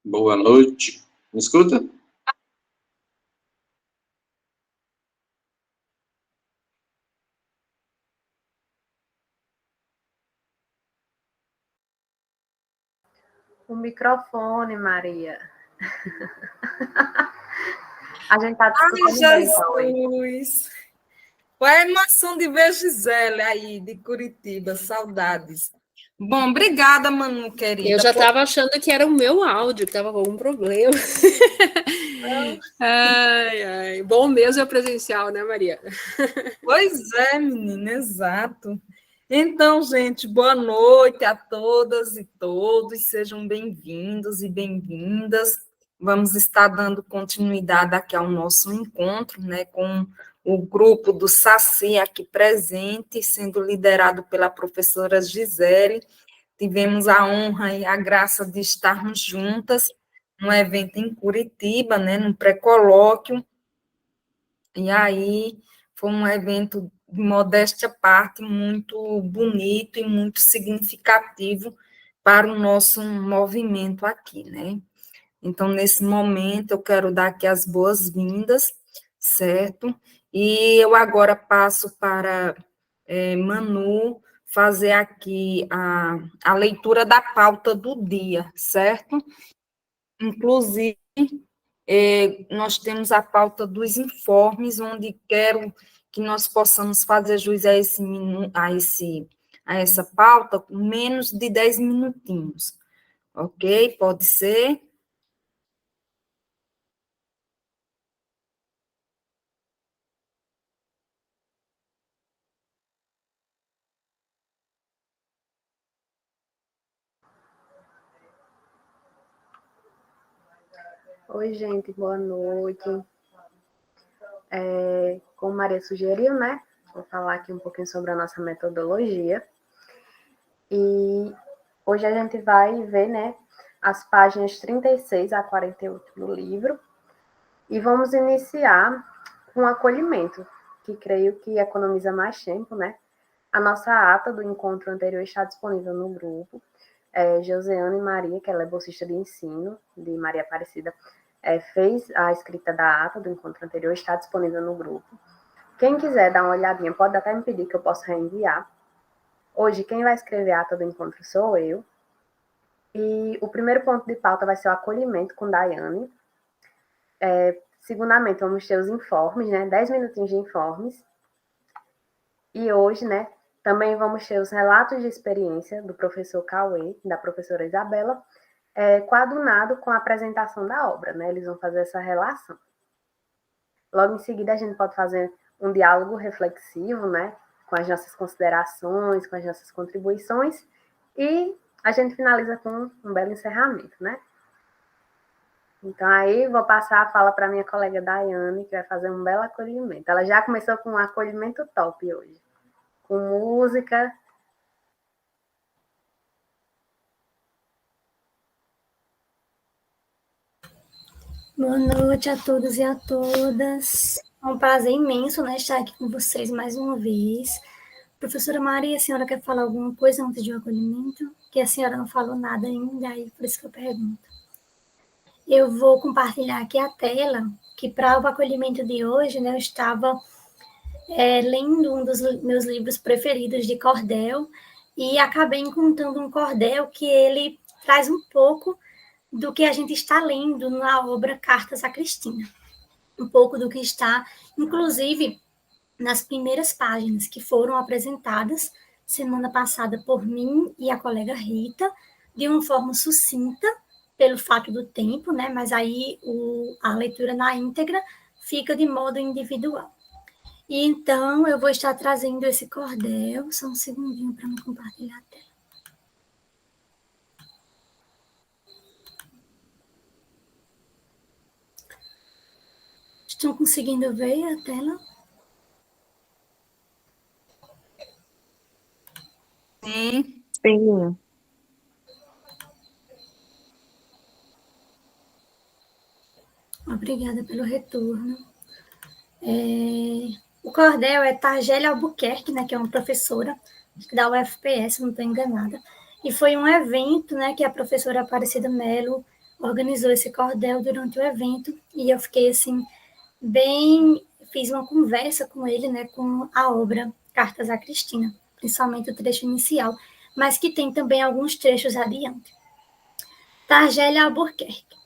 Boa noite. Me escuta? O microfone, Maria. A gente tá discutindo. Ai, Jesus! Qual é a emoção de ver Gisele aí, de Curitiba? Saudades. Bom, obrigada, Manu, querida. Eu já estava achando que era o meu áudio, que estava com algum problema. Ai, ai. Bom mesmo é presencial, né, Maria? Pois é, menina, exato. Então, gente, boa noite a todas e todos, sejam bem-vindos e bem-vindas. Vamos estar dando continuidade aqui ao nosso encontro, né, com o grupo do Saci aqui presente, sendo liderado pela professora Gisele. Tivemos a honra e a graça de estarmos juntas num evento em Curitiba, né, num pré-colóquio, e aí foi um evento de modéstia à parte, muito bonito e muito significativo para o nosso movimento aqui, né? Então, nesse momento, eu quero dar aqui as boas-vindas, certo? E eu agora passo para Manu fazer aqui a leitura da pauta do dia, certo? Inclusive, nós temos a pauta dos informes, onde quero que nós possamos fazer jus a essa pauta com menos de 10 minutinhos, ok? Pode ser? Oi, gente, boa noite. Como Maria sugeriu, né? Vou falar aqui um pouquinho sobre a nossa metodologia. E hoje a gente vai ver, né, as páginas 36 a 48 do livro. E vamos iniciar com o acolhimento, que creio que economiza mais tempo, né? A nossa ata do encontro anterior está disponível no grupo. Joseane Maria, que ela é bolsista de ensino, de Maria Aparecida, fez a escrita da ata do encontro anterior, está disponível no grupo. Quem quiser dar uma olhadinha, pode até me pedir que eu possa reenviar. Hoje, quem vai escrever a ata do encontro sou eu. E o primeiro ponto de pauta vai ser o acolhimento com Daiane. Segundamente, vamos ter os informes, né? 10 minutinhos de informes. E hoje, né, também vamos ter os relatos de experiência do professor Cauê, da professora Isabela, coadunado com a apresentação da obra, né? Eles vão fazer essa relação. Logo em seguida, a gente pode fazer um diálogo reflexivo, né? Com as nossas considerações, com as nossas contribuições, e a gente finaliza com um belo encerramento, né? Então, aí, vou passar a fala para minha colega Daiane, que vai fazer um belo acolhimento. Ela já começou com um acolhimento top hoje, com música. Boa noite a todos e a todas. É um prazer imenso, né, estar aqui com vocês mais uma vez. Professora Maria, a senhora quer falar alguma coisa antes de um acolhimento? Que a senhora não falou nada ainda, aí por isso que eu pergunto. Eu vou compartilhar aqui a tela, que para o acolhimento de hoje, né, eu estava lendo um dos meus livros preferidos de cordel e acabei encontrando um cordel que ele traz um pouco do que a gente está lendo na obra Cartas a Cristina. Um pouco do que está, inclusive, nas primeiras páginas que foram apresentadas semana passada por mim e a colega Rita, de uma forma sucinta, pelo fato do tempo, né? Mas aí a leitura na íntegra fica de modo individual. E então eu vou estar trazendo esse cordel, só um segundinho para me compartilhar a tela. Estão conseguindo ver a tela? Sim. Sim. Obrigada pelo retorno. O cordel é Targélia Albuquerque, né, que é uma professora da UFPS, se não estou enganada. E foi um evento, né, que a professora Aparecida Mello organizou esse cordel durante o evento, e eu fiquei, assim, fiz uma conversa com ele, né, com a obra Cartas a Cristina, principalmente o trecho inicial, mas que tem também alguns trechos adiante. Targélia Albuquerque.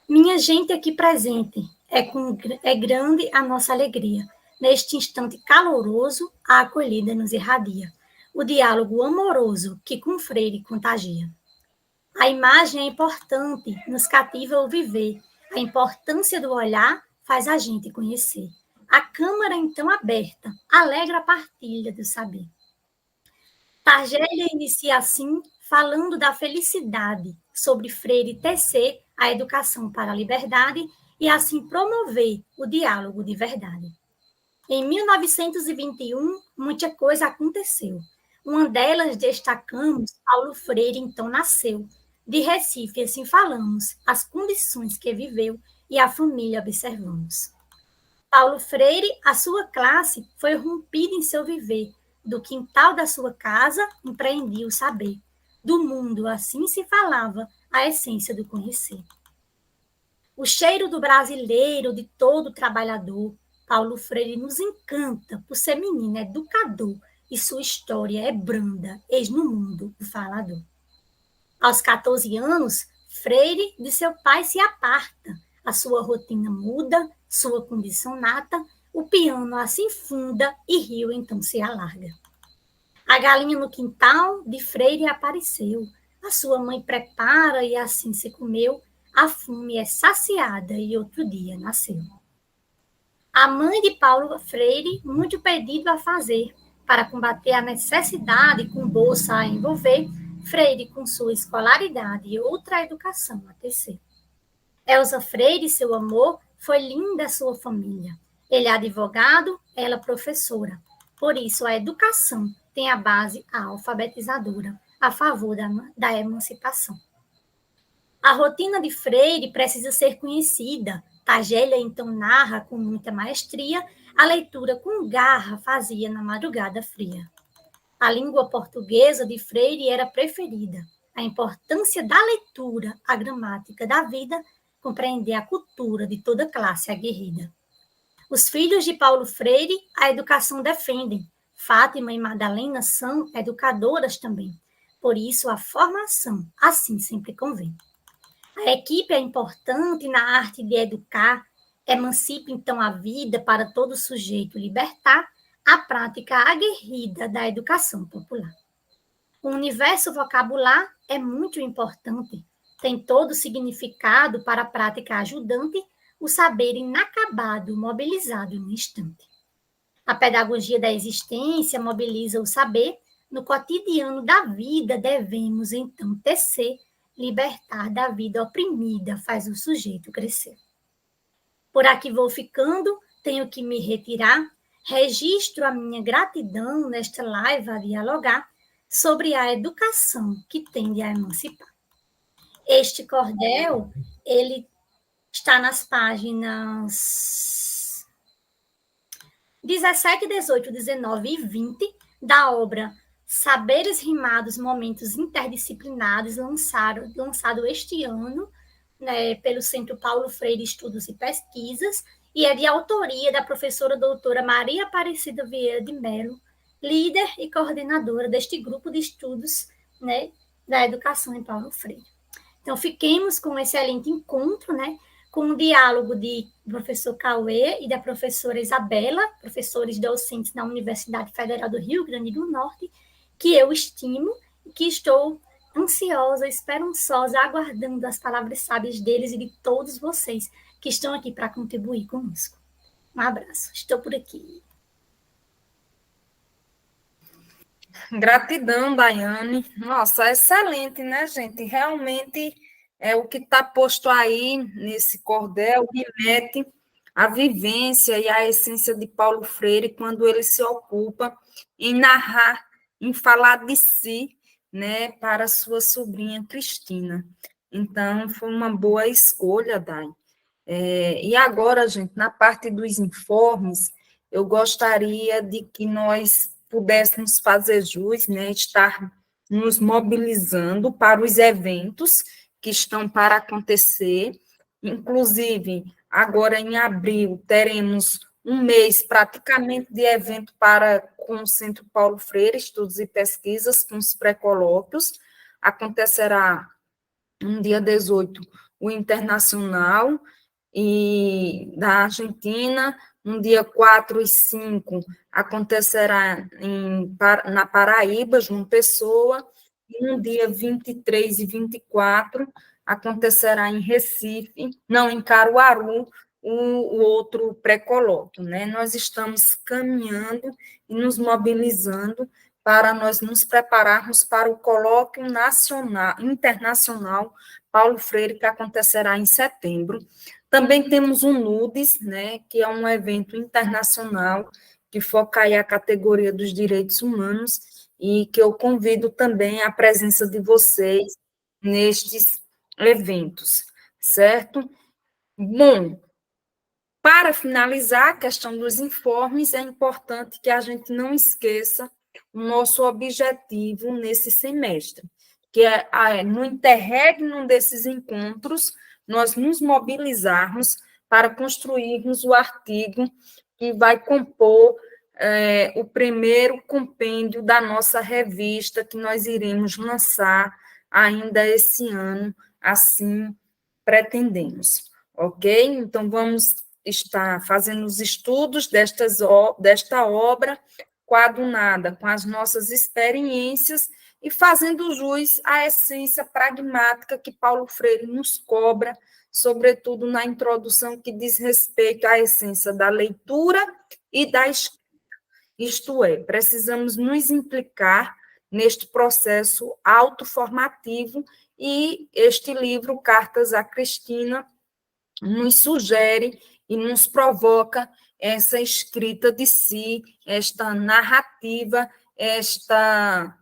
Minha gente aqui presente, é grande a nossa alegria. Neste instante caloroso, a acolhida nos irradia. O diálogo amoroso que com Freire contagia. A imagem é importante, nos cativa o viver. A importância do olhar faz a gente conhecer. A câmara, então, aberta, alegra a partilha do saber. Targélia inicia assim, falando da felicidade, sobre Freire tecer a educação para a liberdade e assim promover o diálogo de verdade. Em 1921, muita coisa aconteceu. Uma delas destacamos, Paulo Freire então nasceu. De Recife, assim falamos, as condições que viveu e a família observamos. Paulo Freire, a sua classe, foi rompida em seu viver. Do quintal da sua casa, empreendia o saber. Do mundo, assim se falava, a essência do conhecer. O cheiro do brasileiro, de todo trabalhador, Paulo Freire nos encanta por ser menino educador, e sua história é branda, eis no mundo o falador. Aos 14 anos, Freire de seu pai se aparta, a sua rotina muda, sua condição nata, o piano assim funda e rio então se alarga. A galinha no quintal de Freire apareceu, a sua mãe prepara e assim se comeu, a fome é saciada e outro dia nasceu. A mãe de Paulo Freire, muito pedido a fazer, para combater a necessidade com bolsa a envolver, Freire com sua escolaridade e outra educação a tecer. Elza Freire, seu amor, foi linda a sua família. Ele é advogado, ela professora. Por isso, a educação tem a base alfabetizadora, a favor da emancipação. A rotina de Freire precisa ser conhecida. Targélia, então, narra com muita maestria, a leitura com garra fazia na madrugada fria. A língua portuguesa de Freire era preferida. A importância da leitura, a gramática da vida, compreender a cultura de toda classe aguerrida. Os filhos de Paulo Freire a educação defendem. Fátima e Madalena são educadoras também. Por isso, a formação assim sempre convém. A equipe é importante na arte de educar, emancipa então a vida para todo sujeito libertar a prática aguerrida da educação popular. O universo vocabular é muito importante, tem todo significado para a prática ajudante, o saber inacabado, mobilizado no instante. A pedagogia da existência mobiliza o saber, no cotidiano da vida devemos então tecer, libertar da vida oprimida, faz o sujeito crescer. Por aqui vou ficando, tenho que me retirar, registro a minha gratidão nesta live a dialogar sobre a educação que tende a emancipar. Este cordel, ele está nas páginas 17, 18, 19 e 20 da obra Saberes Rimados, Momentos Interdisciplinares, lançado este ano, né, pelo Centro Paulo Freire Estudos e Pesquisas, e é de autoria da professora doutora Maria Aparecida Vieira de Mello, líder e coordenadora deste grupo de estudos, né, da educação em Paulo Freire. Então, fiquemos com um excelente encontro, né, com um diálogo do professor Cauê e da professora Isabela, professores docentes na Universidade Federal do Rio Grande do Norte, que eu estimo e que estou ansiosa, esperançosa, aguardando as palavras sábias deles e de todos vocês que estão aqui para contribuir conosco. Um abraço, estou por aqui. Gratidão, Daiane. Nossa, excelente, né, gente? Realmente é o que está posto aí nesse cordel remete à vivência e à essência de Paulo Freire quando ele se ocupa em narrar, em falar de si, né, para sua sobrinha Cristina. Então, foi uma boa escolha, Dai. E agora, gente, na parte dos informes, eu gostaria de que nós pudéssemos fazer jus, né, estar nos mobilizando para os eventos que estão para acontecer. Inclusive, agora em abril, teremos um mês praticamente de evento com o Centro Paulo Freire, Estudos e Pesquisas, com os pré-colóquios. Acontecerá no dia 18, o Internacional e da Argentina. No dia 4 e 5, acontecerá na Paraíba, João Pessoa. E no dia 23 e 24, acontecerá em Recife, não, em Caruaru, o outro pré-colóquio, né? Nós estamos caminhando e nos mobilizando para nós nos prepararmos para o colóquio internacional Paulo Freire, que acontecerá em setembro. Também temos o NUDES, né, que é um evento internacional que foca aí a categoria dos direitos humanos e que eu convido também a presença de vocês nestes eventos, certo? Bom, para finalizar a questão dos informes, é importante que a gente não esqueça o nosso objetivo nesse semestre, que é no interregno desses encontros, nós nos mobilizarmos para construirmos o artigo que vai compor o primeiro compêndio da nossa revista, que nós iremos lançar ainda esse ano, assim pretendemos, ok? Então, vamos estar fazendo os estudos desta obra, coadunada com as nossas experiências e fazendo jus à essência pragmática que Paulo Freire nos cobra, sobretudo na introdução que diz respeito à essência da leitura e da escrita. Isto é, precisamos nos implicar neste processo autoformativo e este livro, Cartas a Cristina, nos sugere e nos provoca essa escrita de si, esta narrativa, esta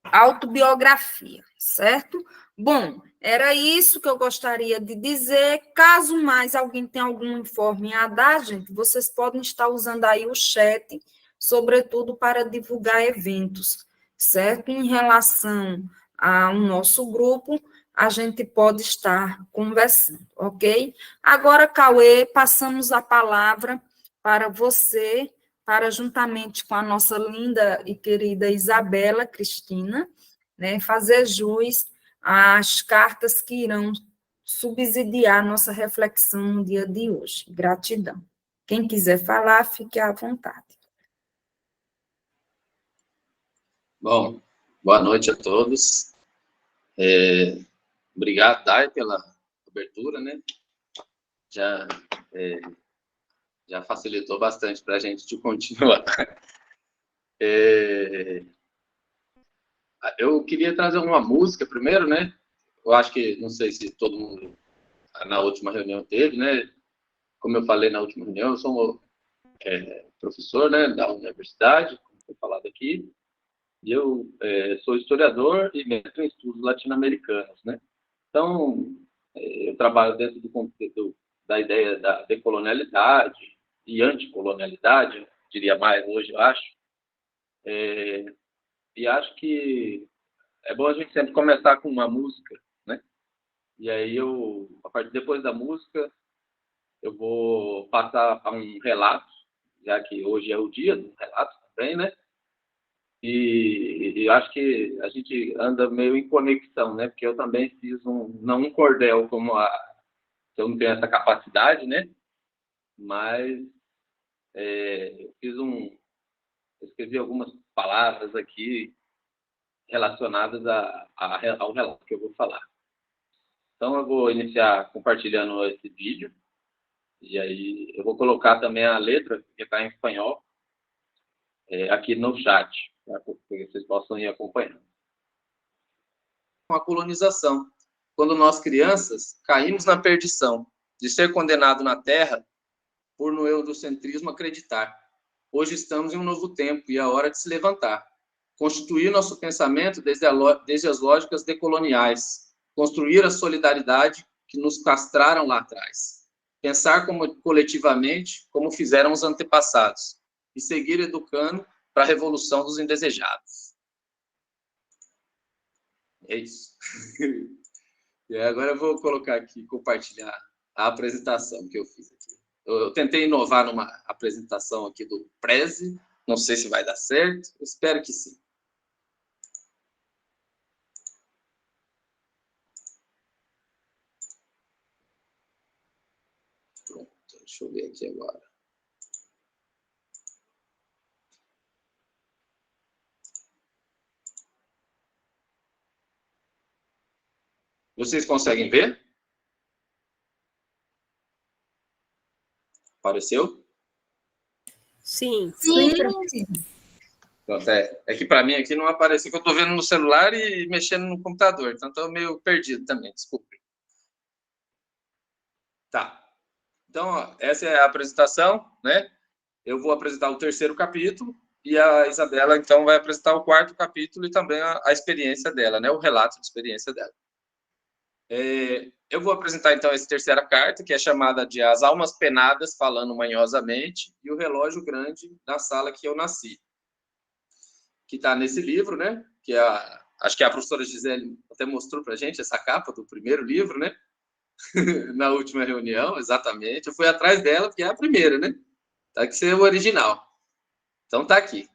autobiografia, certo? Bom, era isso que eu gostaria de dizer. Caso mais alguém tenha algum informe a dar, gente, vocês podem estar usando aí o chat, sobretudo para divulgar eventos, certo? Em relação ao nosso grupo, a gente pode estar conversando, ok? Agora, Cauê, passamos a palavra para você, para, juntamente com a nossa linda e querida Isabela Cristina, né, fazer jus às cartas que irão subsidiar nossa reflexão no dia de hoje. Gratidão. Quem quiser falar, fique à vontade. Bom, boa noite a todos. Obrigado, Dai, pela abertura, né? Já facilitou bastante para a gente de continuar. Eu queria trazer uma música primeiro, né? Eu acho que, não sei se todo mundo na última reunião teve, né? Como eu falei na última reunião, eu sou professor, né, da universidade, como foi falado aqui, e eu sou historiador e mestre em estudos latino-americanos, né? Então, eu trabalho dentro do contexto da ideia da decolonialidade e anticolonialidade, diria mais hoje, eu acho. E acho que é bom a gente sempre começar com uma música, né? E aí depois da música, eu vou passar a um relato, já que hoje é o dia do relato também, né? E acho que a gente anda meio em conexão, né? Porque eu também fiz não um cordel como eu não tenho essa capacidade, né? Mas eu escrevi algumas palavras aqui relacionadas ao relato que eu vou falar. Então, eu vou iniciar compartilhando esse vídeo, e aí eu vou colocar também a letra, que está em espanhol, aqui no chat, para que vocês possam ir acompanhando. Com a colonização, quando nós crianças caímos na perdição de ser condenado na terra por no eurocentrismo acreditar. Hoje estamos em um novo tempo e é a hora de se levantar. Constituir nosso pensamento desde as lógicas decoloniais. Construir a solidariedade que nos castraram lá atrás. Pensar coletivamente, como fizeram os antepassados. E seguir educando para a revolução dos indesejados. É isso. E agora eu vou colocar aqui, compartilhar a apresentação que eu fiz aqui. Eu tentei inovar numa apresentação aqui do Prezi, não sei se vai dar certo, eu espero que sim. Pronto, deixa eu ver aqui agora. Vocês conseguem ver? Apareceu? Sim. Sim. Pronto, é que para mim aqui não apareceu, que eu estou vendo no celular e mexendo no computador, então estou meio perdido também, desculpe. Tá. Então, ó, essa é a apresentação, né? Eu vou apresentar o 3º capítulo e a Isabela, então, vai apresentar o 4º capítulo e também a experiência dela, né? O relato de experiência dela. Eu vou apresentar, então, essa 3ª carta, que é chamada de As Almas Penadas Falando Manhosamente e o Relógio Grande na Sala que Eu Nasci, que está nesse livro, né? Que acho que a professora Gisele até mostrou para a gente essa capa do primeiro livro, né? Na última reunião, exatamente. Eu fui atrás dela, porque é a primeira, né? Tá que ser o original. Então, tá aqui.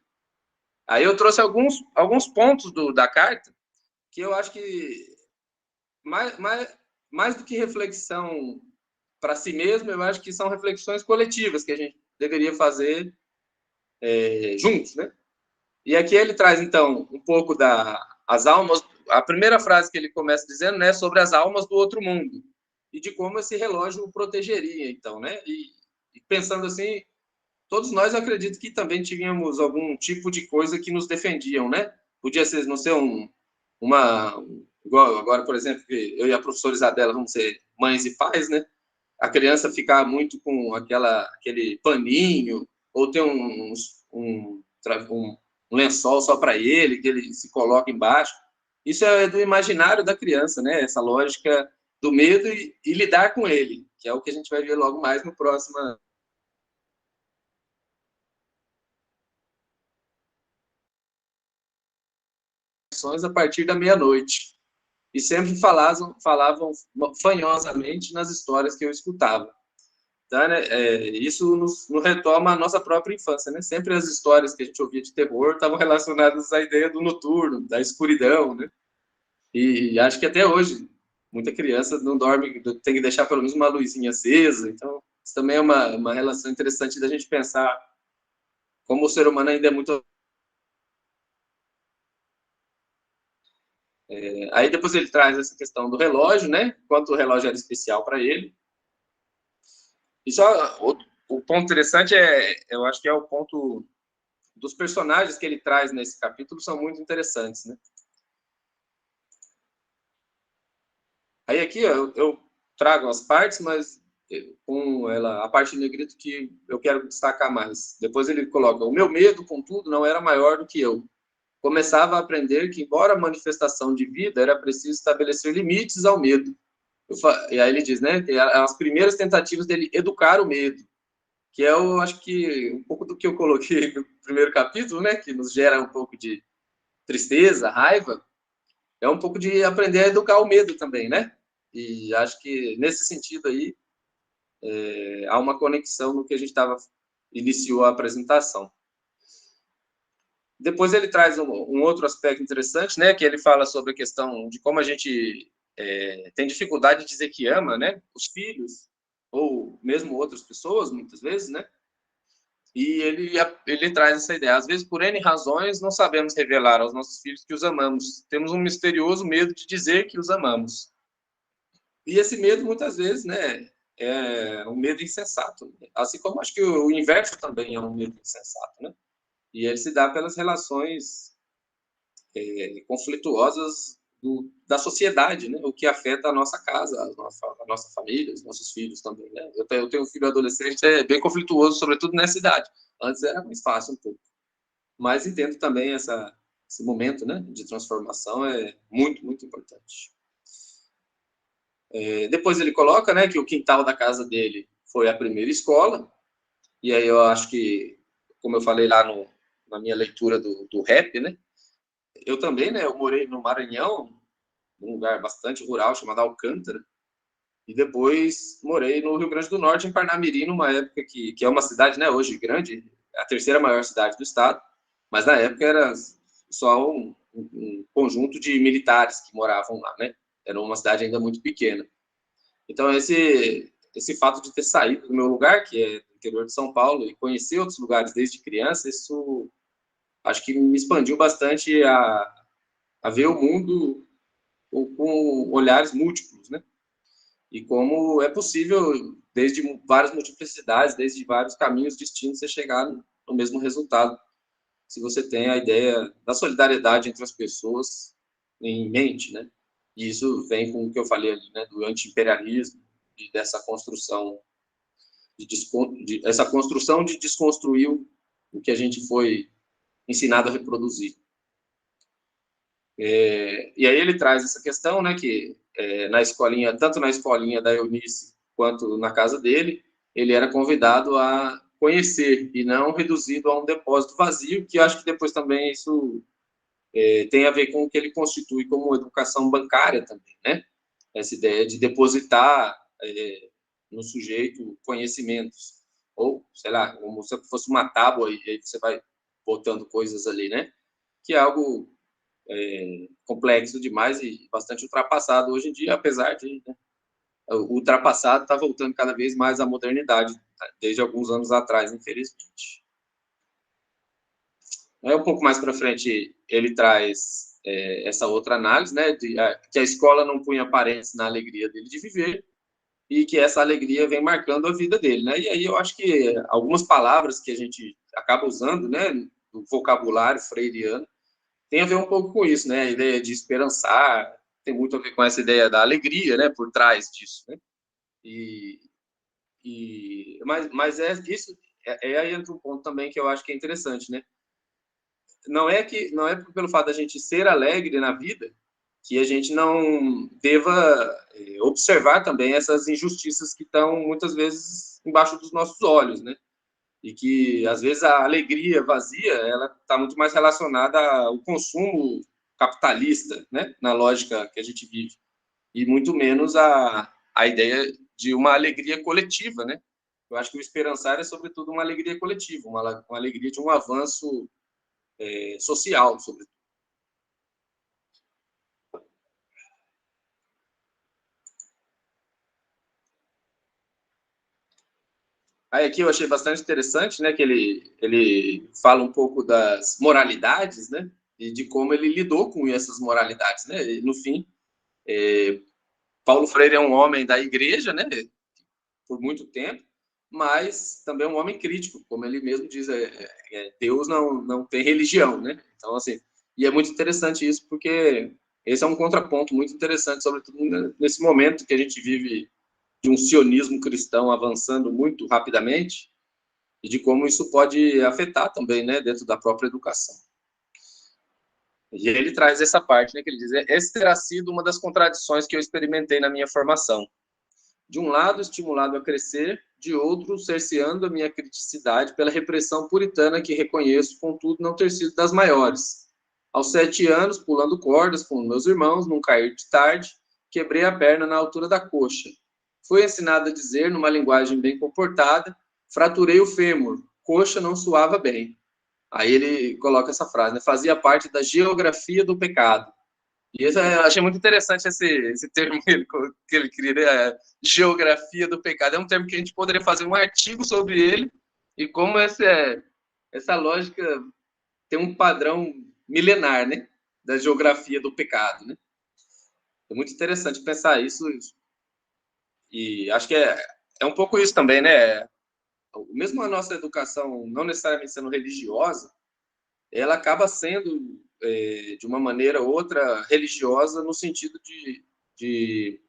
Aí eu trouxe alguns pontos da carta que eu acho que mais do que reflexão para si mesmo, eu acho que são reflexões coletivas que a gente deveria fazer juntos, né? E aqui ele traz, então, um pouco das almas. A primeira frase que ele começa dizendo, né, sobre as almas do outro mundo e de como esse relógio o protegeria, então, né? E pensando assim, todos nós acredito que também tínhamos algum tipo de coisa que nos defendiam, né? Podia ser, não ser igual agora, por exemplo, eu e a professora Isabela vamos ser mães e pais, né? A criança ficar muito com aquele paninho, ou ter um lençol só para ele, que ele se coloca embaixo. Isso é do imaginário da criança, né? Essa lógica do medo e lidar com ele, que é o que a gente vai ver logo mais no próximo. A partir da meia-noite. E sempre falavam fanhosamente nas histórias que eu escutava. Então, né, isso nos retoma a nossa própria infância, né? Sempre as histórias que a gente ouvia de terror estavam relacionadas à ideia do noturno, da escuridão, né? E acho que até hoje muita criança não dorme, tem que deixar pelo menos uma luzinha acesa. Então, isso também é uma relação interessante da gente pensar como o ser humano ainda é muito... Aí depois ele traz essa questão do relógio, né? Quanto o relógio era especial para ele. E só o ponto interessante eu acho que é o ponto dos personagens que ele traz nesse capítulo são muito interessantes, né? Aí aqui ó, eu trago as partes, mas com a parte de negrito que eu quero destacar mais. Depois ele coloca: o meu medo, contudo, não era maior do que eu. Começava a aprender que, embora a manifestação de vida, era preciso estabelecer limites ao medo. E aí ele diz, né, que as primeiras tentativas dele educar o medo, que eu acho que um pouco do que eu coloquei no primeiro capítulo, né, que nos gera um pouco de tristeza, raiva, é um pouco de aprender a educar o medo também, né? E acho que nesse sentido aí há uma conexão no que a gente iniciou a apresentação. Depois ele traz um outro aspecto interessante, né, que ele fala sobre a questão de como a gente tem dificuldade de dizer que ama, né, os filhos, ou mesmo outras pessoas, muitas vezes, né, e ele traz essa ideia. Às vezes, por N razões, não sabemos revelar aos nossos filhos que os amamos. Temos um misterioso medo de dizer que os amamos. E esse medo, muitas vezes, né, é um medo insensato. Assim como acho que o inverso também é um medo insensato, né? E ele se dá pelas relações conflituosas da sociedade, né? O que afeta a nossa casa, a nossa família, os nossos filhos também, né? Eu tenho um filho adolescente, é bem conflituoso, sobretudo nessa idade. Antes era mais fácil um pouco. Mas entendo também esse momento, né, de transformação é muito, muito importante. Depois ele coloca, né, que o quintal da casa dele foi a primeira escola, e aí eu acho que, como eu falei lá na minha leitura do rap, né, eu também, né, eu morei no Maranhão num lugar bastante rural chamado Alcântara, e depois morei no Rio Grande do Norte, em Parnamirim, numa época que é uma cidade, né, hoje grande, a terceira maior cidade do estado, mas na época era só um conjunto de militares que moravam lá, né? Era uma cidade ainda muito pequena. Então, esse fato de ter saído do meu lugar, que é do interior de São Paulo, e conhecer outros lugares desde criança, isso acho que me expandiu bastante a ver o mundo com olhares múltiplos, né? E como é possível, desde várias multiplicidades, desde vários caminhos distintos, você chegar no mesmo resultado, se você tem a ideia da solidariedade entre as pessoas em mente, né? E isso vem com o que eu falei ali, né? Do anti-imperialismo e dessa construção essa construção de desconstruir o que a gente foi ensinado a reproduzir. E aí ele traz essa questão, né, que na escolinha, tanto na escolinha da Eunice quanto na casa dele, ele era convidado a conhecer e não reduzido a um depósito vazio, que eu acho que depois também isso tem a ver com o que ele constitui como educação bancária também, né? Essa ideia de depositar no sujeito conhecimentos, ou, sei lá, como se fosse uma tábua e aí você vai botando coisas ali, né? Que é algo complexo demais e bastante ultrapassado hoje em dia, apesar de, né, o ultrapassado está voltando cada vez mais à modernidade, desde alguns anos atrás, infelizmente. Um pouco mais para frente, ele traz essa outra análise, né, que a escola não punha parentes na alegria dele de viver e que essa alegria vem marcando a vida dele, né? E aí eu acho que algumas palavras que a gente acaba usando, né, do vocabulário freiriano, tem a ver um pouco com isso, né? A ideia de esperançar tem muito a ver com essa ideia da alegria, né? Por trás disso, né? Mas isso aí entra um ponto também que eu acho que é interessante, né? Não é pelo fato da gente ser alegre na vida que a gente não deva observar também essas injustiças que estão muitas vezes embaixo dos nossos olhos, né? E que, às vezes, a alegria vazia, ela está muito mais relacionada ao consumo capitalista, né? Na lógica que a gente vive, e muito menos a ideia de uma alegria coletiva, né? Eu acho que o esperançar é, sobretudo, uma alegria coletiva, uma alegria de um avanço social, sobretudo. Aí aqui eu achei bastante interessante, né, que ele fala um pouco das moralidades, né, e de como ele lidou com essas moralidades, né. E, no fim, Paulo Freire é um homem da igreja, né, por muito tempo, mas também é um homem crítico, como ele mesmo diz, Deus não tem religião, né. Então, assim, e é muito interessante isso, porque esse é um contraponto muito interessante, sobretudo nesse momento que a gente vive de um sionismo cristão avançando muito rapidamente e de como isso pode afetar também, né, dentro da própria educação. E ele traz essa parte, né, que ele diz, essa terá sido uma das contradições que eu experimentei na minha formação. De um lado, estimulado a crescer, de outro, cerceando a minha criticidade pela repressão puritana que reconheço, contudo, não ter sido das maiores. Aos 7 anos, pulando cordas com meus irmãos, num cair de tarde, quebrei a perna na altura da coxa. Fui ensinado a dizer, numa linguagem bem comportada, fraturei o fêmur, coxa não suava bem. Aí ele coloca essa frase, né? Fazia parte da geografia do pecado. E eu achei muito interessante esse termo que ele queria, né? Geografia do pecado. É um termo que a gente poderia fazer um artigo sobre ele e como essa lógica tem um padrão milenar, né? Da geografia do pecado, né? É muito interessante pensar isso. E acho que é um pouco isso também, né? Mesmo a nossa educação, não necessariamente sendo religiosa, ela acaba sendo, de uma maneira ou outra, religiosa no sentido de que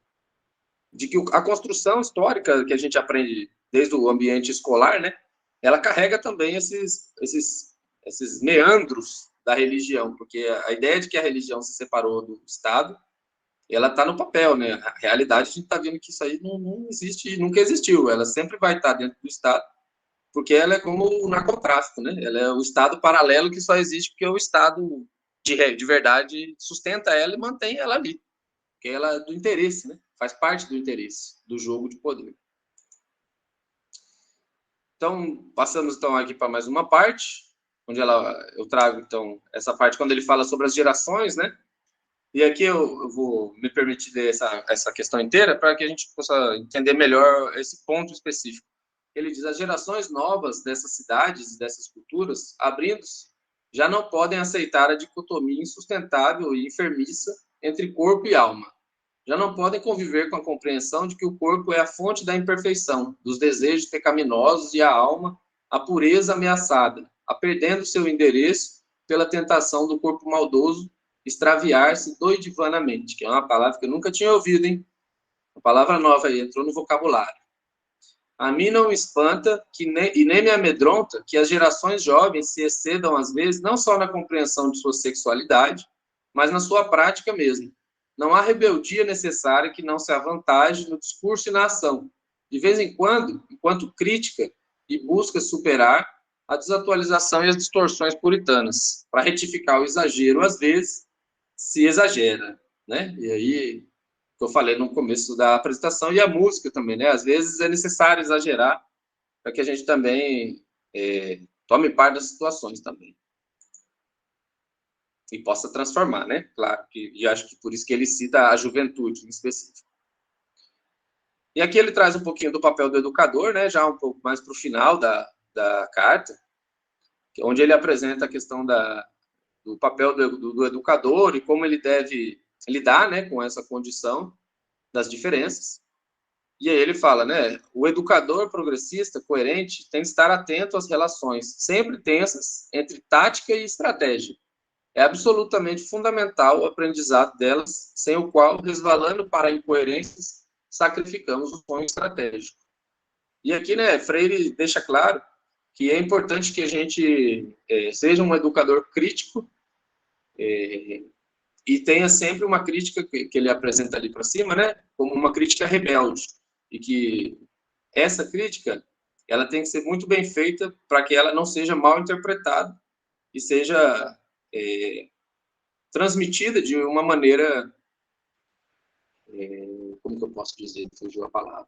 a construção histórica que a gente aprende desde o ambiente escolar, né? Ela carrega também esses meandros da religião, porque a ideia de que a religião se separou do Estado, ela está no papel, né? A realidade, a gente está vendo que isso aí não existe, nunca existiu. Ela sempre vai estar dentro do Estado, porque ela é como o narcotráfico, né? Ela é o Estado paralelo que só existe porque o Estado de verdade sustenta ela e mantém ela ali. porque ela é do interesse, né? Faz parte do interesse, do jogo de poder. Então, passamos então aqui para mais uma parte, onde eu trago então essa parte quando ele fala sobre as gerações, né? E aqui eu vou me permitir ler essa questão inteira para que a gente possa entender melhor esse ponto específico. Ele diz: as gerações novas dessas cidades e dessas culturas, abrindo-se, já não podem aceitar a dicotomia insustentável e enfermiça entre corpo e alma. Já não podem conviver com a compreensão de que o corpo é a fonte da imperfeição, dos desejos pecaminosos, e a alma, a pureza ameaçada, a perdendo seu endereço pela tentação do corpo maldoso extraviar-se doidivanamente, que é uma palavra que eu nunca tinha ouvido, hein? Uma palavra nova aí, entrou no vocabulário. A mim não me espanta e nem me amedronta que as gerações jovens se excedam, às vezes, não só na compreensão de sua sexualidade, mas na sua prática mesmo. Não há rebeldia necessária que não se avantaje no discurso e na ação. De vez em quando, enquanto crítica e busca superar a desatualização e as distorções puritanas, para retificar o exagero, às vezes, se exagera, né? E aí, que eu falei no começo da apresentação, e a música também, né? Às vezes é necessário exagerar para que a gente também tome parte das situações também. E possa transformar, né? Claro, e acho que por isso que ele cita a juventude em específico. E aqui ele traz um pouquinho do papel do educador, né? Já um pouco mais para o final da carta, onde ele apresenta a questão do papel do educador e como ele deve lidar, né, com essa condição das diferenças. E aí ele fala, né, o educador progressista, coerente, tem que estar atento às relações sempre tensas entre tática e estratégia. É absolutamente fundamental o aprendizado delas, sem o qual, resvalando para incoerências, sacrificamos o sonho estratégico. E aqui, né, Freire deixa claro que é importante que a gente seja um educador crítico e tenha sempre uma crítica que ele apresenta ali para cima, né, como uma crítica rebelde, e que essa crítica ela tem que ser muito bem feita para que ela não seja mal interpretada e seja transmitida de uma maneira, como que eu posso dizer, fugiu a palavra.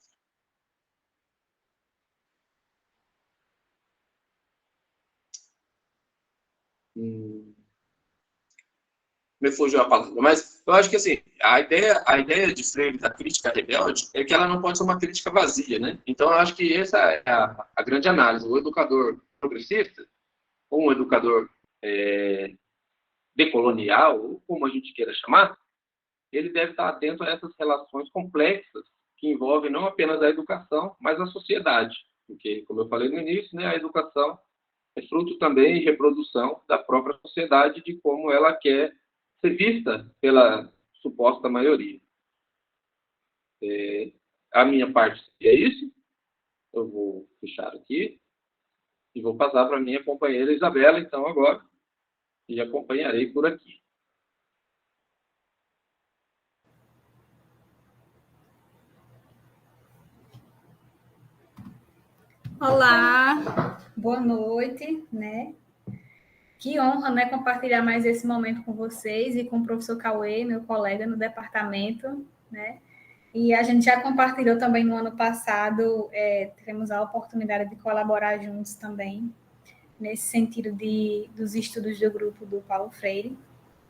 Me fugiu a palavra, mas eu acho que assim, a ideia de Freire da crítica rebelde é que ela não pode ser uma crítica vazia, né? Então eu acho que essa é a grande análise. O educador progressista, ou um educador decolonial, ou como a gente queira chamar, ele deve estar atento a essas relações complexas que envolvem não apenas a educação, mas a sociedade. Porque, como eu falei no início, né, a educação é fruto também e reprodução da própria sociedade, de como ela quer ser vista pela suposta maioria. A minha parte é isso. Eu vou fechar aqui e vou passar para a minha companheira Isabela, então, agora, e acompanharei por aqui. Olá, boa noite, né? Que honra, né, compartilhar mais esse momento com vocês e com o professor Cauê, meu colega no departamento, né? E a gente já compartilhou também no ano passado, tivemos a oportunidade de colaborar juntos também, nesse sentido dos estudos do grupo do Paulo Freire.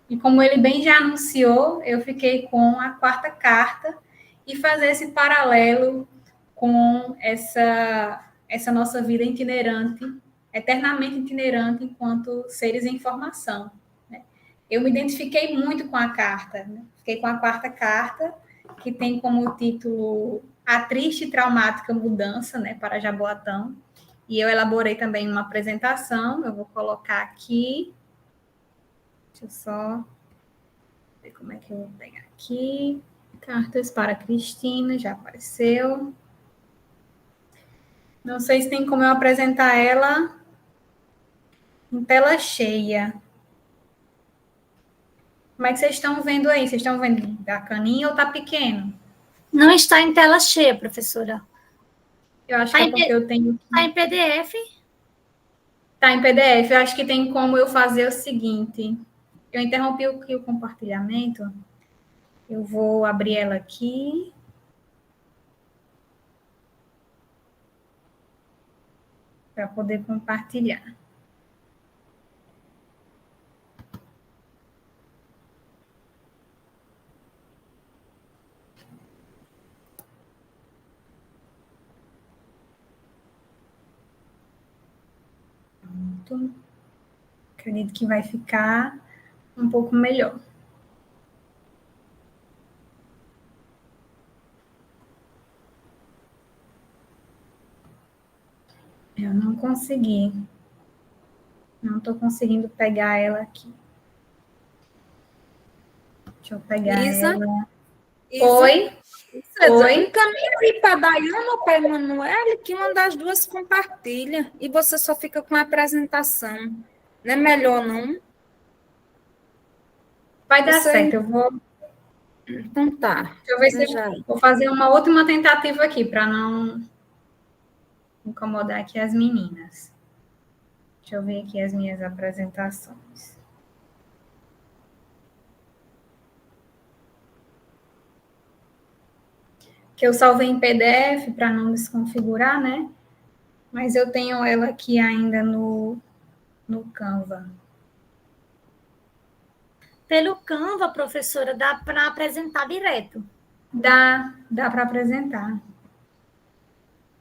E como ele bem já anunciou, eu fiquei com a quarta carta e fazer esse paralelo com essa nossa vida itinerante, eternamente itinerante enquanto seres em formação, né? Eu me identifiquei muito com a carta, né? Fiquei com a quarta carta, que tem como título A Triste e Traumática Mudança, né, para Jaboatão, e eu elaborei também uma apresentação, eu vou colocar aqui, deixa eu só ver como é que eu vou pegar aqui, cartas para Cristina, já apareceu. Não sei se tem como eu apresentar ela em tela cheia. Como é que vocês estão vendo aí? Vocês estão vendo bacaninha ou está pequeno? Não está em tela cheia, professora. Eu acho que é porque eu tenho... Está em PDF? Está em PDF. Eu acho que tem como eu fazer o seguinte. Eu interrompi o compartilhamento Eu vou abrir ela aqui. Para poder compartilhar. Pronto. Acredito que vai ficar um pouco melhor. Eu não consegui. Não estou conseguindo pegar ela aqui. Deixa eu pegar ela. Oi? Oi? Encaminha aí para a Dayana ou para a Emanuele, que uma das duas compartilha, e você só fica com a apresentação. Não é melhor, não? Vai dar certo, eu vou... Então tá. Deixa eu ver se eu vou fazer uma última tentativa aqui, para não incomodar aqui as meninas. Deixa eu ver aqui as minhas apresentações. Que eu salvei em PDF para não desconfigurar, né? Mas eu tenho ela aqui ainda no Canva. Pelo Canva, professora, dá para apresentar direto? Dá para apresentar.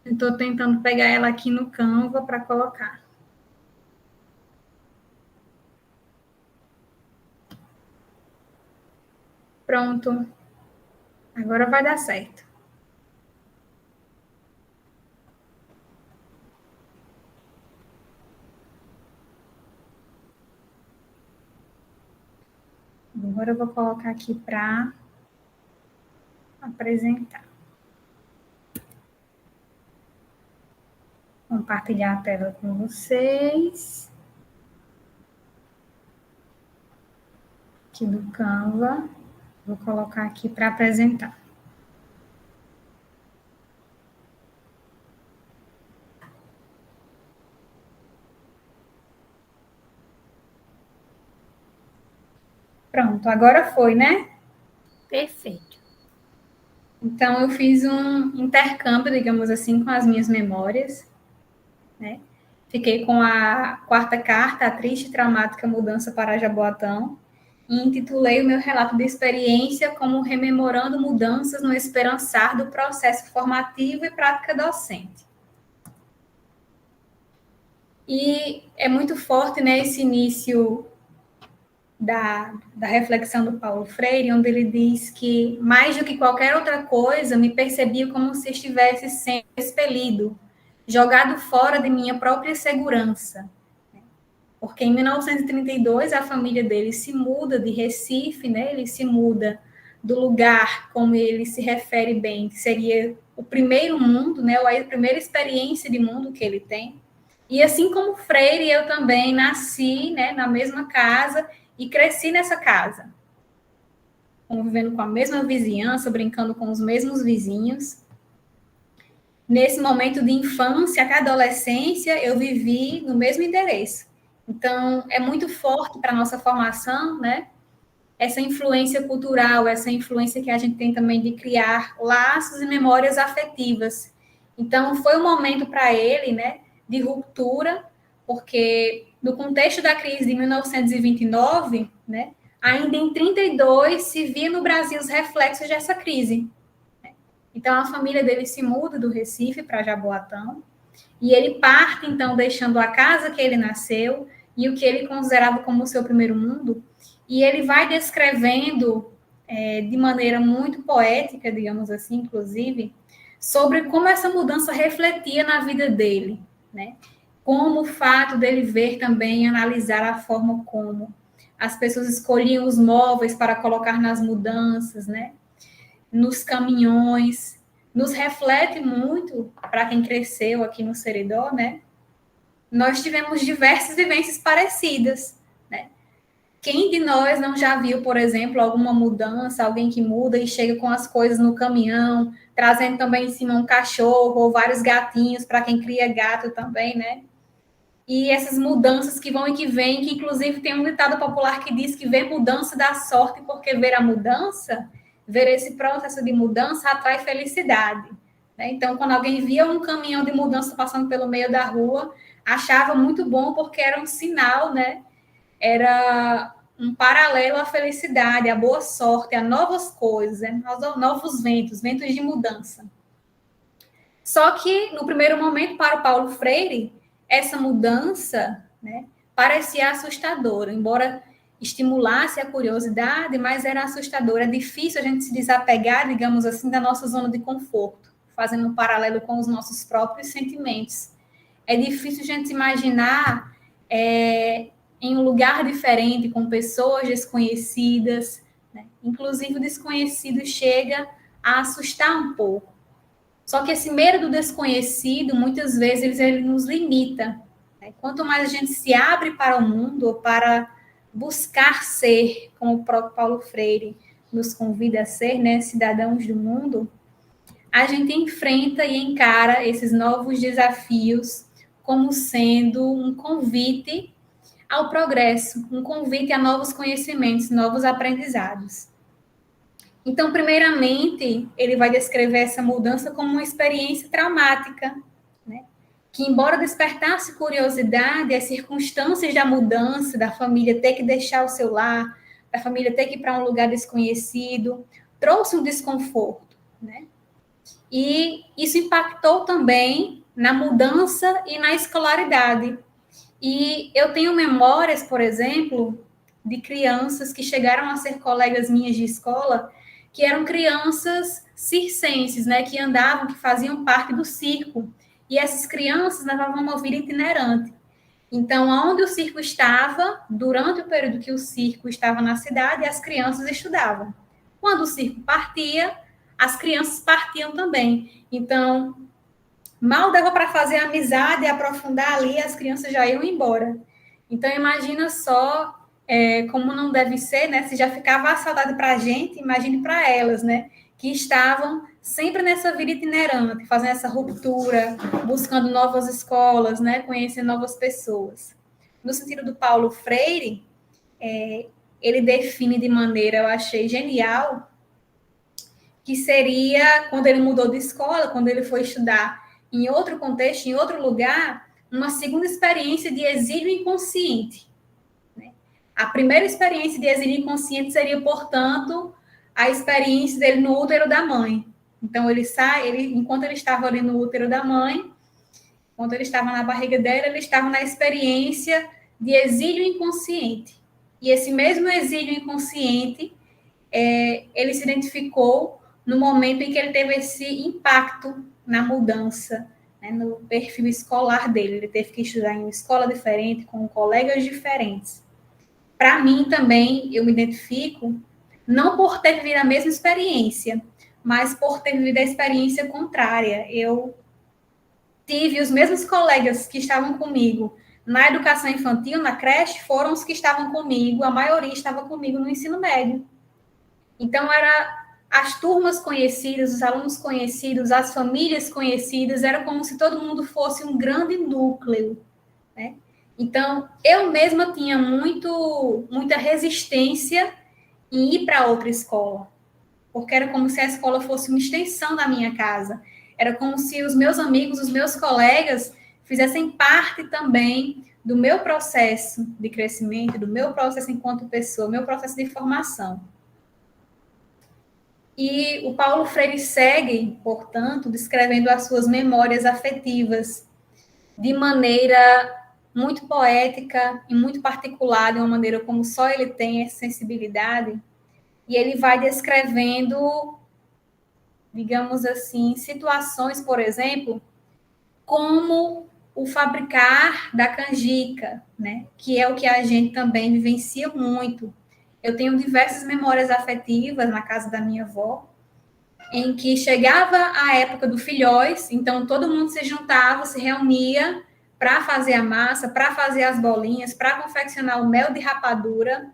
Eu estou tentando pegar ela aqui no Canva para colocar. Pronto. Agora vai dar certo. Agora eu vou colocar aqui para apresentar. Compartilhar a tela com vocês. Aqui do Canva. Vou colocar aqui para apresentar. Pronto, agora foi, né? Perfeito. Então, eu fiz um intercâmbio, digamos assim, com as minhas memórias, né? Fiquei com a quarta carta, a triste e traumática mudança para Jaboatão, e intitulei o meu relato de experiência como rememorando mudanças no esperançar do processo formativo e prática docente. E é muito forte, né, esse início da reflexão do Paulo Freire, onde ele diz que, mais do que qualquer outra coisa, me percebia como se estivesse sendo expelido, jogado fora de minha própria segurança. Porque em 1932 a família dele se muda de Recife, né? Ele se muda do lugar, como ele se refere bem, que seria o primeiro mundo, né? A primeira experiência de mundo que ele tem. E assim como Freire, eu também nasci, né, na mesma casa e cresci nessa casa, convivendo com a mesma vizinhança, brincando com os mesmos vizinhos. Nesse momento de infância até adolescência, eu vivi no mesmo endereço. Então, é muito forte para a nossa formação, né? Essa influência cultural, essa influência que a gente tem também de criar laços e memórias afetivas. Então, foi um momento para ele, né, de ruptura, porque no contexto da crise de 1929, né, ainda em 32 se via no Brasil os reflexos dessa crise. Então, a família dele se muda do Recife para Jaboatão, e ele parte, então, deixando a casa que ele nasceu e o que ele considerava como o seu primeiro mundo, e ele vai descrevendo, de maneira muito poética, digamos assim, inclusive, sobre como essa mudança refletia na vida dele, né? Como o fato dele ver também, analisar a forma como as pessoas escolhiam os móveis para colocar nas mudanças, né? Nos caminhões, nos reflete muito, para quem cresceu aqui no Seridó, né? Nós tivemos diversas vivências parecidas, né? Quem de nós não já viu, por exemplo, alguma mudança, alguém que muda e chega com as coisas no caminhão, trazendo também em cima um cachorro ou vários gatinhos, para quem cria gato também, né? E essas mudanças que vão e que vêm, que inclusive tem um ditado popular que diz que ver mudança dá sorte, porque ver a mudança ver esse processo de mudança atrai felicidade. Né? Então, quando alguém via um caminhão de mudança passando pelo meio da rua, achava muito bom, porque era um sinal, né? Era um paralelo à felicidade, à boa sorte, a novas coisas, né? Novos ventos de mudança. Só que, no primeiro momento, para o Paulo Freire, essa mudança, né, parecia assustadora, embora estimulasse a curiosidade, mas era assustadora. É difícil a gente se desapegar, digamos assim, da nossa zona de conforto, fazendo um paralelo com os nossos próprios sentimentos. É difícil a gente se imaginar em um lugar diferente, com pessoas desconhecidas, né? Inclusive o desconhecido chega a assustar um pouco. Só que esse medo do desconhecido, muitas vezes, ele nos limita. Né? Quanto mais a gente se abre para o mundo, ou para buscar ser, como o próprio Paulo Freire nos convida a ser, né, cidadãos do mundo, a gente enfrenta e encara esses novos desafios como sendo um convite ao progresso, um convite a novos conhecimentos, novos aprendizados. Então, primeiramente, ele vai descrever essa mudança como uma experiência traumática, né? Que, embora despertasse curiosidade, as circunstâncias da mudança, da família ter que deixar o seu lar, da família ter que ir para um lugar desconhecido, trouxe um desconforto, né? E isso impactou também na mudança e na escolaridade. E eu tenho memórias, por exemplo, de crianças que chegaram a ser colegas minhas de escola, que eram crianças circenses, né, que andavam, que faziam parte do circo. E essas crianças levavam uma vida itinerante. Então, onde o circo estava, durante o período que o circo estava na cidade, as crianças estudavam. Quando o circo partia, as crianças partiam também. Então, mal dava para fazer amizade e aprofundar ali, as crianças já iam embora. Então, imagina só como não deve ser, né? Se já ficava a saudade para a gente, imagine para elas, né? Que estavam sempre nessa vida itinerante, fazendo essa ruptura, buscando novas escolas, né? Conhecendo novas pessoas. No sentido do Paulo Freire, ele define de maneira, eu achei genial, que seria, quando ele mudou de escola, quando ele foi estudar em outro contexto, em outro lugar, uma segunda experiência de exílio inconsciente. Né? A primeira experiência de exílio inconsciente seria, portanto, a experiência dele no útero da mãe. Então, enquanto ele estava ali no útero da mãe, enquanto ele estava na barriga dela, ele estava na experiência de exílio inconsciente. E esse mesmo exílio inconsciente, ele se identificou no momento em que ele teve esse impacto na mudança, né, no perfil escolar dele. Ele teve que estudar em uma escola diferente, com colegas diferentes. Para mim também, eu me identifico, não por ter vivido a mesma experiência, mas por ter vivido a experiência contrária. Eu tive os mesmos colegas que estavam comigo na educação infantil, na creche, foram os que estavam comigo, a maioria estava comigo no ensino médio. Então, as turmas conhecidas, os alunos conhecidos, as famílias conhecidas, era como se todo mundo fosse um grande núcleo, né? Então, eu mesma tinha muita resistência em ir para outra escola, porque era como se a escola fosse uma extensão da minha casa. Era como se os meus amigos, os meus colegas, fizessem parte também do meu processo de crescimento, do meu processo enquanto pessoa, meu processo de formação. E o Paulo Freire segue, portanto, descrevendo as suas memórias afetivas de maneira muito poética e muito particular, de uma maneira como só ele tem essa sensibilidade. E ele vai descrevendo, digamos assim, situações, por exemplo, como o fabricar da canjica, né? Que é o que a gente também vivencia muito. Eu tenho diversas memórias afetivas na casa da minha avó, em que chegava a época do filhóis, então todo mundo se juntava, se reunia para fazer a massa, para fazer as bolinhas, para confeccionar o mel de rapadura.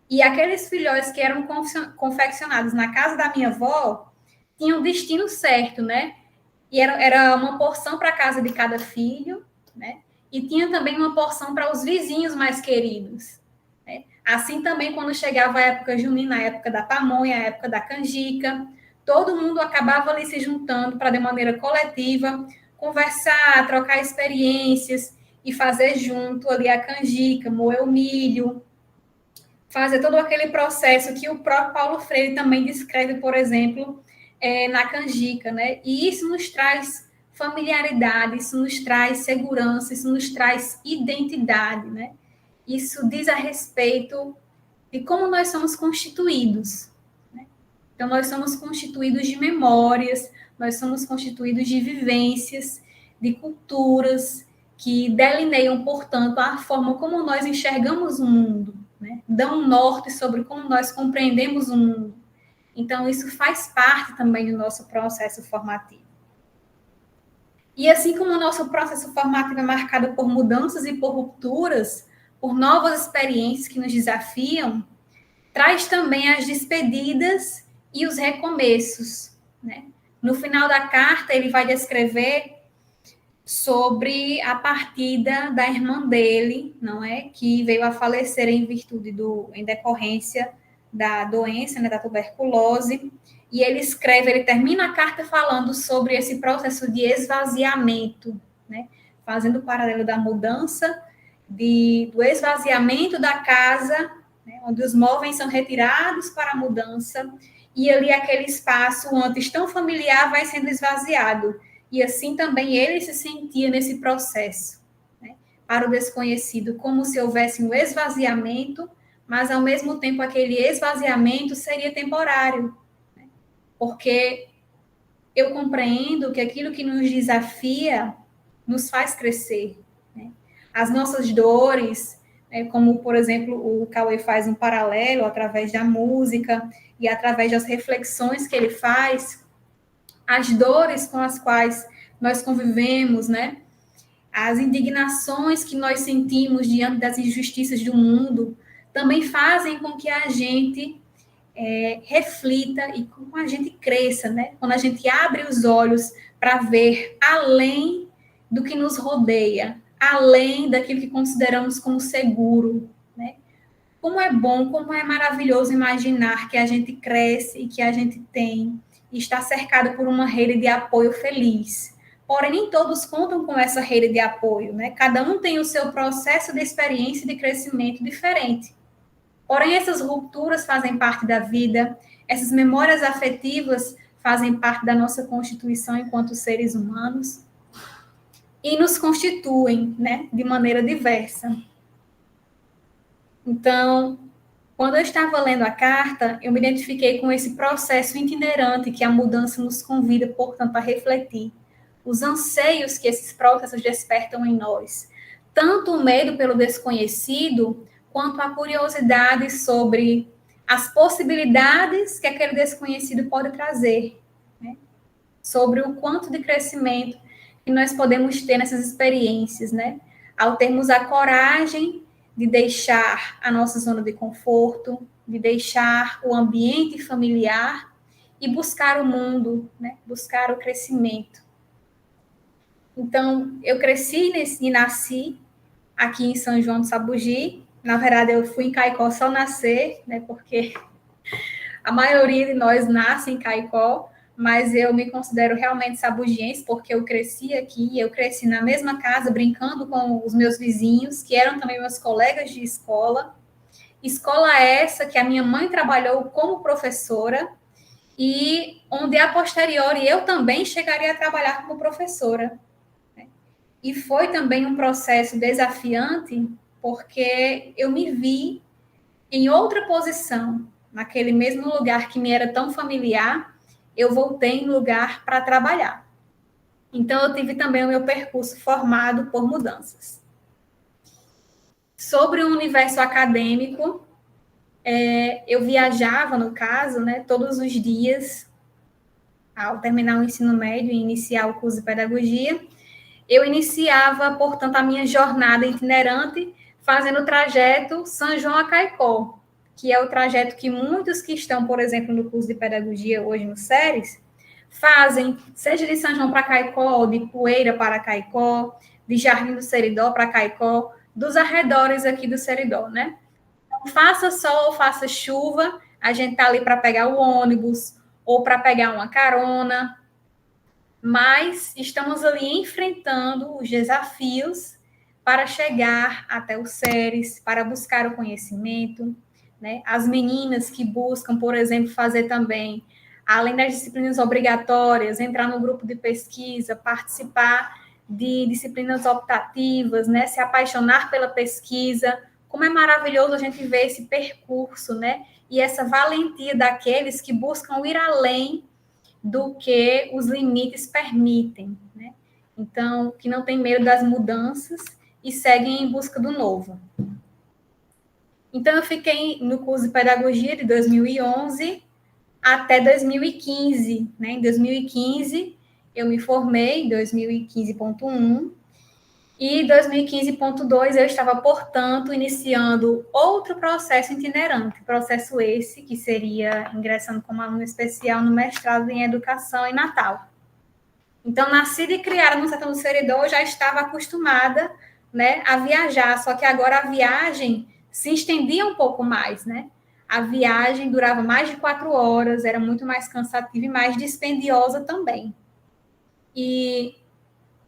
E aqueles filhóis que eram confeccionados na casa da minha avó tinham um destino certo, né? E era uma porção para a casa de cada filho, né? E tinha também uma porção para os vizinhos mais queridos, né? Assim também, quando chegava a época junina, a época da pamonha, a época da canjica, todo mundo acabava ali se juntando para, de maneira coletiva, conversar, trocar experiências e fazer junto ali a canjica, moer o milho, fazer todo aquele processo que o próprio Paulo Freire também descreve, por exemplo, na canjica, né? E isso nos traz familiaridade, isso nos traz segurança, isso nos traz identidade, né? Isso diz a respeito de como nós somos constituídos, né? Então, nós somos constituídos de memórias, nós somos constituídos de vivências, de culturas que delineiam, portanto, a forma como nós enxergamos o mundo, né? Dão um norte sobre como nós compreendemos o mundo. Então, isso faz parte também do nosso processo formativo. E assim como o nosso processo formativo é marcado por mudanças e por rupturas, por novas experiências que nos desafiam, traz também as despedidas e os recomeços, né? No final da carta, ele vai descrever sobre a partida da irmã dele, não é? Que veio a falecer em decorrência da doença, né, da tuberculose. E ele termina a carta falando sobre esse processo de esvaziamento, né? Fazendo o paralelo da mudança, do esvaziamento da casa, né, onde os móveis são retirados para a mudança, e ali aquele espaço antes tão familiar vai sendo esvaziado. E assim também ele se sentia nesse processo, né, para o desconhecido, como se houvesse um esvaziamento, mas ao mesmo tempo aquele esvaziamento seria temporário, né, porque eu compreendo que aquilo que nos desafia nos faz crescer, né? As nossas dores, né, como, por exemplo, o Cauê faz um paralelo através da música e através das reflexões que ele faz, as dores com as quais nós convivemos, né? As indignações que nós sentimos diante das injustiças do mundo, também fazem com que a gente reflita e com a gente cresça, né? Quando a gente abre os olhos para ver além do que nos rodeia, além daquilo que consideramos como seguro, né? Como é bom, como é maravilhoso imaginar que a gente cresce e que a gente tem e está cercado por uma rede de apoio feliz. Porém, nem todos contam com essa rede de apoio, né? Cada um tem o seu processo de experiência e de crescimento diferente. Porém, essas rupturas fazem parte da vida, essas memórias afetivas fazem parte da nossa constituição enquanto seres humanos e nos constituem, né, de maneira diversa. Então, quando eu estava lendo a carta, eu me identifiquei com esse processo itinerante que a mudança nos convida, portanto, a refletir. Os anseios que esses processos despertam em nós. Tanto o medo pelo desconhecido, quanto a curiosidade sobre as possibilidades que aquele desconhecido pode trazer, né? Sobre o quanto de crescimento que nós podemos ter nessas experiências, né? Ao termos a coragem de deixar a nossa zona de conforto, de deixar o ambiente familiar e buscar o mundo, né? Buscar o crescimento. Então, eu cresci e nasci aqui em São João do Sabugi. Na verdade, eu fui em Caicó só nascer, né? Porque a maioria de nós nasce em Caicó, mas eu me considero realmente sabugiense, porque eu cresci aqui, eu cresci na mesma casa, brincando com os meus vizinhos, que eram também meus colegas de escola. Escola essa que a minha mãe trabalhou como professora, e onde, a posteriori, eu também chegaria a trabalhar como professora. E foi também um processo desafiante, porque eu me vi em outra posição, naquele mesmo lugar que me era tão familiar, eu voltei em lugar para trabalhar. Então, eu tive também o meu percurso formado por mudanças. Sobre o universo acadêmico, eu viajava, no caso, né, todos os dias, ao terminar o ensino médio e iniciar o curso de pedagogia, eu iniciava, portanto, a minha jornada itinerante fazendo o trajeto São João a Caicó, que é o trajeto que muitos que estão, por exemplo, no curso de pedagogia hoje no SERES, fazem, seja de São João para Caicó, de Poeira para Caicó, de Jardim do Seridó para Caicó, dos arredores aqui do Seridó, né? Então, faça sol ou faça chuva, a gente está ali para pegar o ônibus ou para pegar uma carona, mas estamos ali enfrentando os desafios para chegar até os séries, para buscar o conhecimento, né? As meninas que buscam, por exemplo, fazer também, além das disciplinas obrigatórias, entrar no grupo de pesquisa, participar de disciplinas optativas, né? Se apaixonar pela pesquisa. Como é maravilhoso a gente ver esse percurso, né? E essa valentia daqueles que buscam ir além do que os limites permitem, né? Então, que não tem medo das mudanças e seguem em busca do novo. Então, eu fiquei no curso de pedagogia de 2011 até 2015, né? Em 2015, eu me formei, 2015.1, e 2015.2 eu estava, portanto, iniciando outro processo itinerante, processo esse que seria ingressando como aluno especial no mestrado em Educação em Natal. Então, nascida e criada no Sertão do Seridó, eu já estava acostumada, né, a viajar, só que agora a viagem se estendia um pouco mais, né? A viagem durava mais de 4 horas, era muito mais cansativa e mais dispendiosa também. E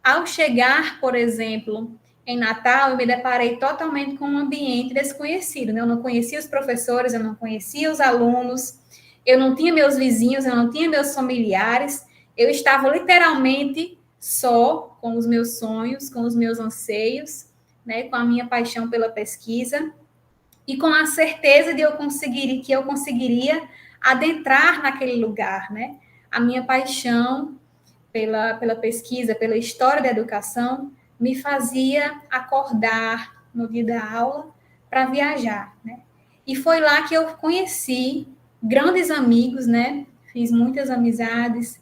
ao chegar, por exemplo, em Natal, eu me deparei totalmente com um ambiente desconhecido, né? Eu não conhecia os professores, eu não conhecia os alunos, eu não tinha meus vizinhos, eu não tinha meus familiares, eu estava literalmente só com os meus sonhos, com os meus anseios, né? Com a minha paixão pela pesquisa e com a certeza de que eu conseguiria adentrar naquele lugar, né? A minha paixão pela pesquisa, pela história da educação, me fazia acordar no dia da aula para viajar, né? E foi lá que eu conheci grandes amigos, né? Fiz muitas amizades,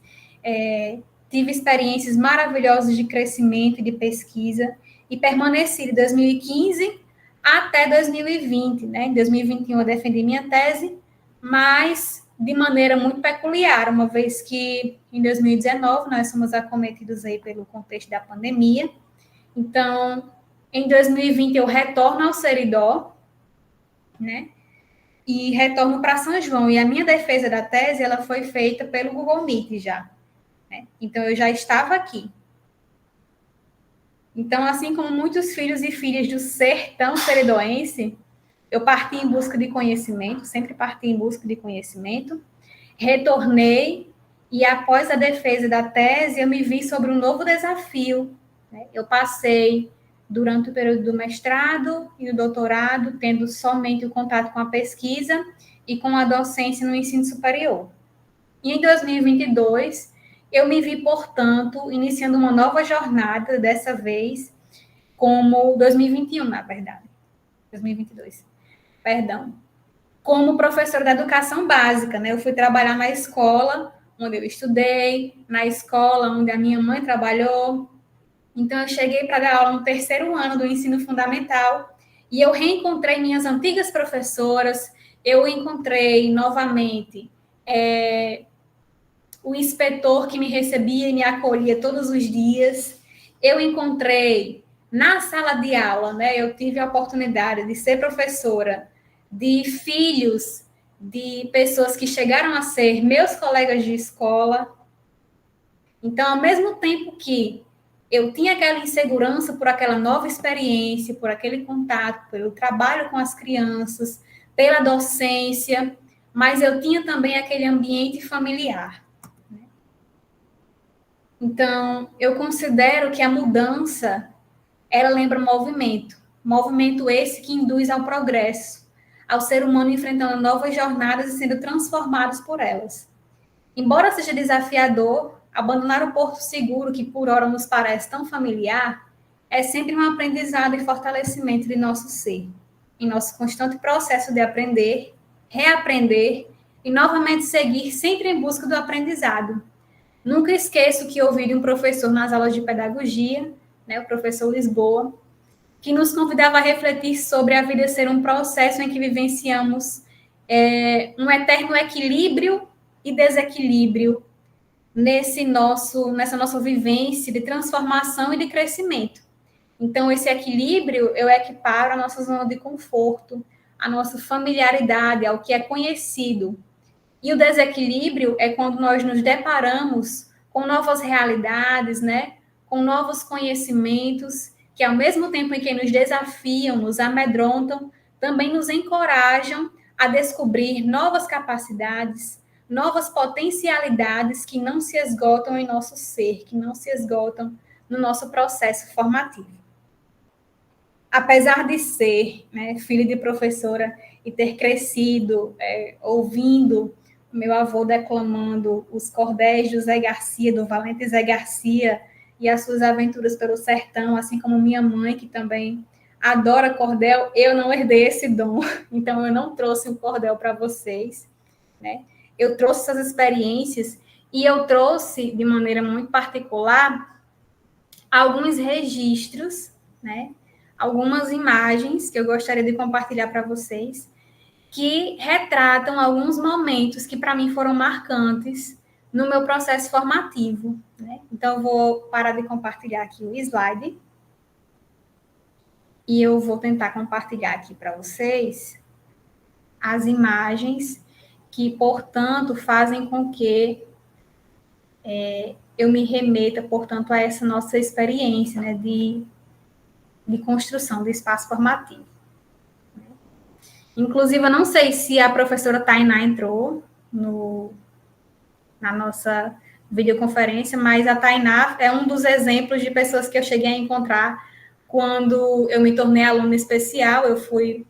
tive experiências maravilhosas de crescimento e de pesquisa, e permaneci de 2015 até 2020, né? Em 2021 eu defendi minha tese, mas de maneira muito peculiar, uma vez que em 2019 nós fomos acometidos aí pelo contexto da pandemia. Então, em 2020 eu retorno ao Seridó, né? E retorno para São João. E a minha defesa da tese, ela foi feita pelo Google Meet já, né? Então, eu já estava aqui. Então, assim como muitos filhos e filhas do sertão seridoense, eu parti em busca de conhecimento, sempre parti em busca de conhecimento, retornei e, após a defesa da tese, eu me vi sobre um novo desafio, né? Eu passei, durante o período do mestrado e do doutorado, tendo somente o contato com a pesquisa e com a docência no ensino superior. E em 2022, eu me vi, portanto, iniciando uma nova jornada, dessa vez, como 2021, na verdade, 2022, perdão, como professora da educação básica, né? Eu fui trabalhar na escola onde eu estudei, na escola onde a minha mãe trabalhou. Então, eu cheguei para dar aula no 3º ano do ensino fundamental e eu reencontrei minhas antigas professoras, eu encontrei novamente o inspetor que me recebia e me acolhia todos os dias. Eu encontrei na sala de aula, né? Eu tive a oportunidade de ser professora de filhos de pessoas que chegaram a ser meus colegas de escola. Então, ao mesmo tempo que eu tinha aquela insegurança por aquela nova experiência, por aquele contato, pelo trabalho com as crianças, pela docência, mas eu tinha também aquele ambiente familiar. Então, eu considero que a mudança, ela lembra movimento esse que induz ao progresso, ao ser humano enfrentando novas jornadas e sendo transformados por elas. Embora seja desafiador, abandonar o porto seguro, que por hora nos parece tão familiar, é sempre um aprendizado e fortalecimento de nosso ser, em nosso constante processo de aprender, reaprender e novamente seguir sempre em busca do aprendizado. Nunca esqueço que ouvi de um professor nas aulas de pedagogia, né, o professor Lisboa, que nos convidava a refletir sobre a vida ser um processo em que vivenciamos um eterno equilíbrio e desequilíbrio nessa nossa vivência de transformação e de crescimento. Então, esse equilíbrio eu equiparo à nossa zona de conforto, à nossa familiaridade, ao que é conhecido. E o desequilíbrio é quando nós nos deparamos com novas realidades, né? Com novos conhecimentos, que ao mesmo tempo em que nos desafiam, nos amedrontam, também nos encorajam a descobrir novas capacidades, novas potencialidades que não se esgotam em nosso ser, que não se esgotam no nosso processo formativo. Apesar de ser, né, filha de professora e ter crescido ouvindo meu avô declamando os cordéis do Zé Garcia, do Valente Zé Garcia, e as suas aventuras pelo sertão, assim como minha mãe, que também adora cordel, eu não herdei esse dom, então eu não trouxe um cordel para vocês, né? Eu trouxe essas experiências e eu trouxe, de maneira muito particular, alguns registros, né? Algumas imagens que eu gostaria de compartilhar para vocês, que retratam alguns momentos que para mim foram marcantes no meu processo formativo, né? Então, eu vou parar de compartilhar aqui o slide e eu vou tentar compartilhar aqui para vocês as imagens que, portanto, fazem com que eu me remeta, portanto, a essa nossa experiência, né, de construção do espaço formativo. Inclusive, eu não sei se a professora Tainá entrou na nossa videoconferência, mas a Tainá é um dos exemplos de pessoas que eu cheguei a encontrar quando eu me tornei aluna especial. Eu fui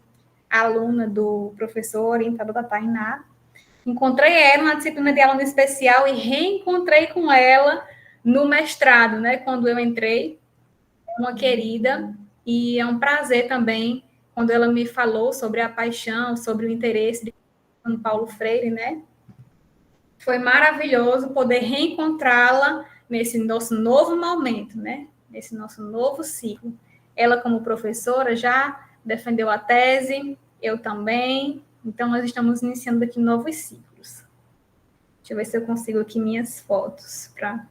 aluna do professor orientador da Tainá. Encontrei ela na disciplina de aluna especial e reencontrei com ela no mestrado, né? Quando eu entrei, uma querida, e é um prazer também quando ela me falou sobre a paixão, sobre o interesse de Paulo Freire, né? Foi maravilhoso poder reencontrá-la nesse nosso novo momento, né? Nesse nosso novo ciclo. Ela, como professora, já defendeu a tese, eu também. Então, nós estamos iniciando aqui novos ciclos. Deixa eu ver se eu consigo aqui minhas fotos para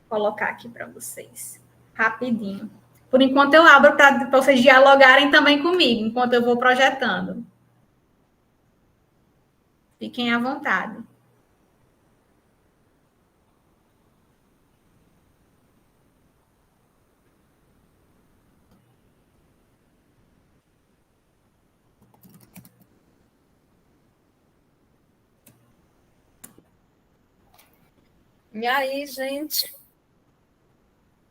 colocar aqui para vocês. Rapidinho. Por enquanto, eu abro para vocês dialogarem também comigo, enquanto eu vou projetando. Fiquem à vontade. E aí, gente,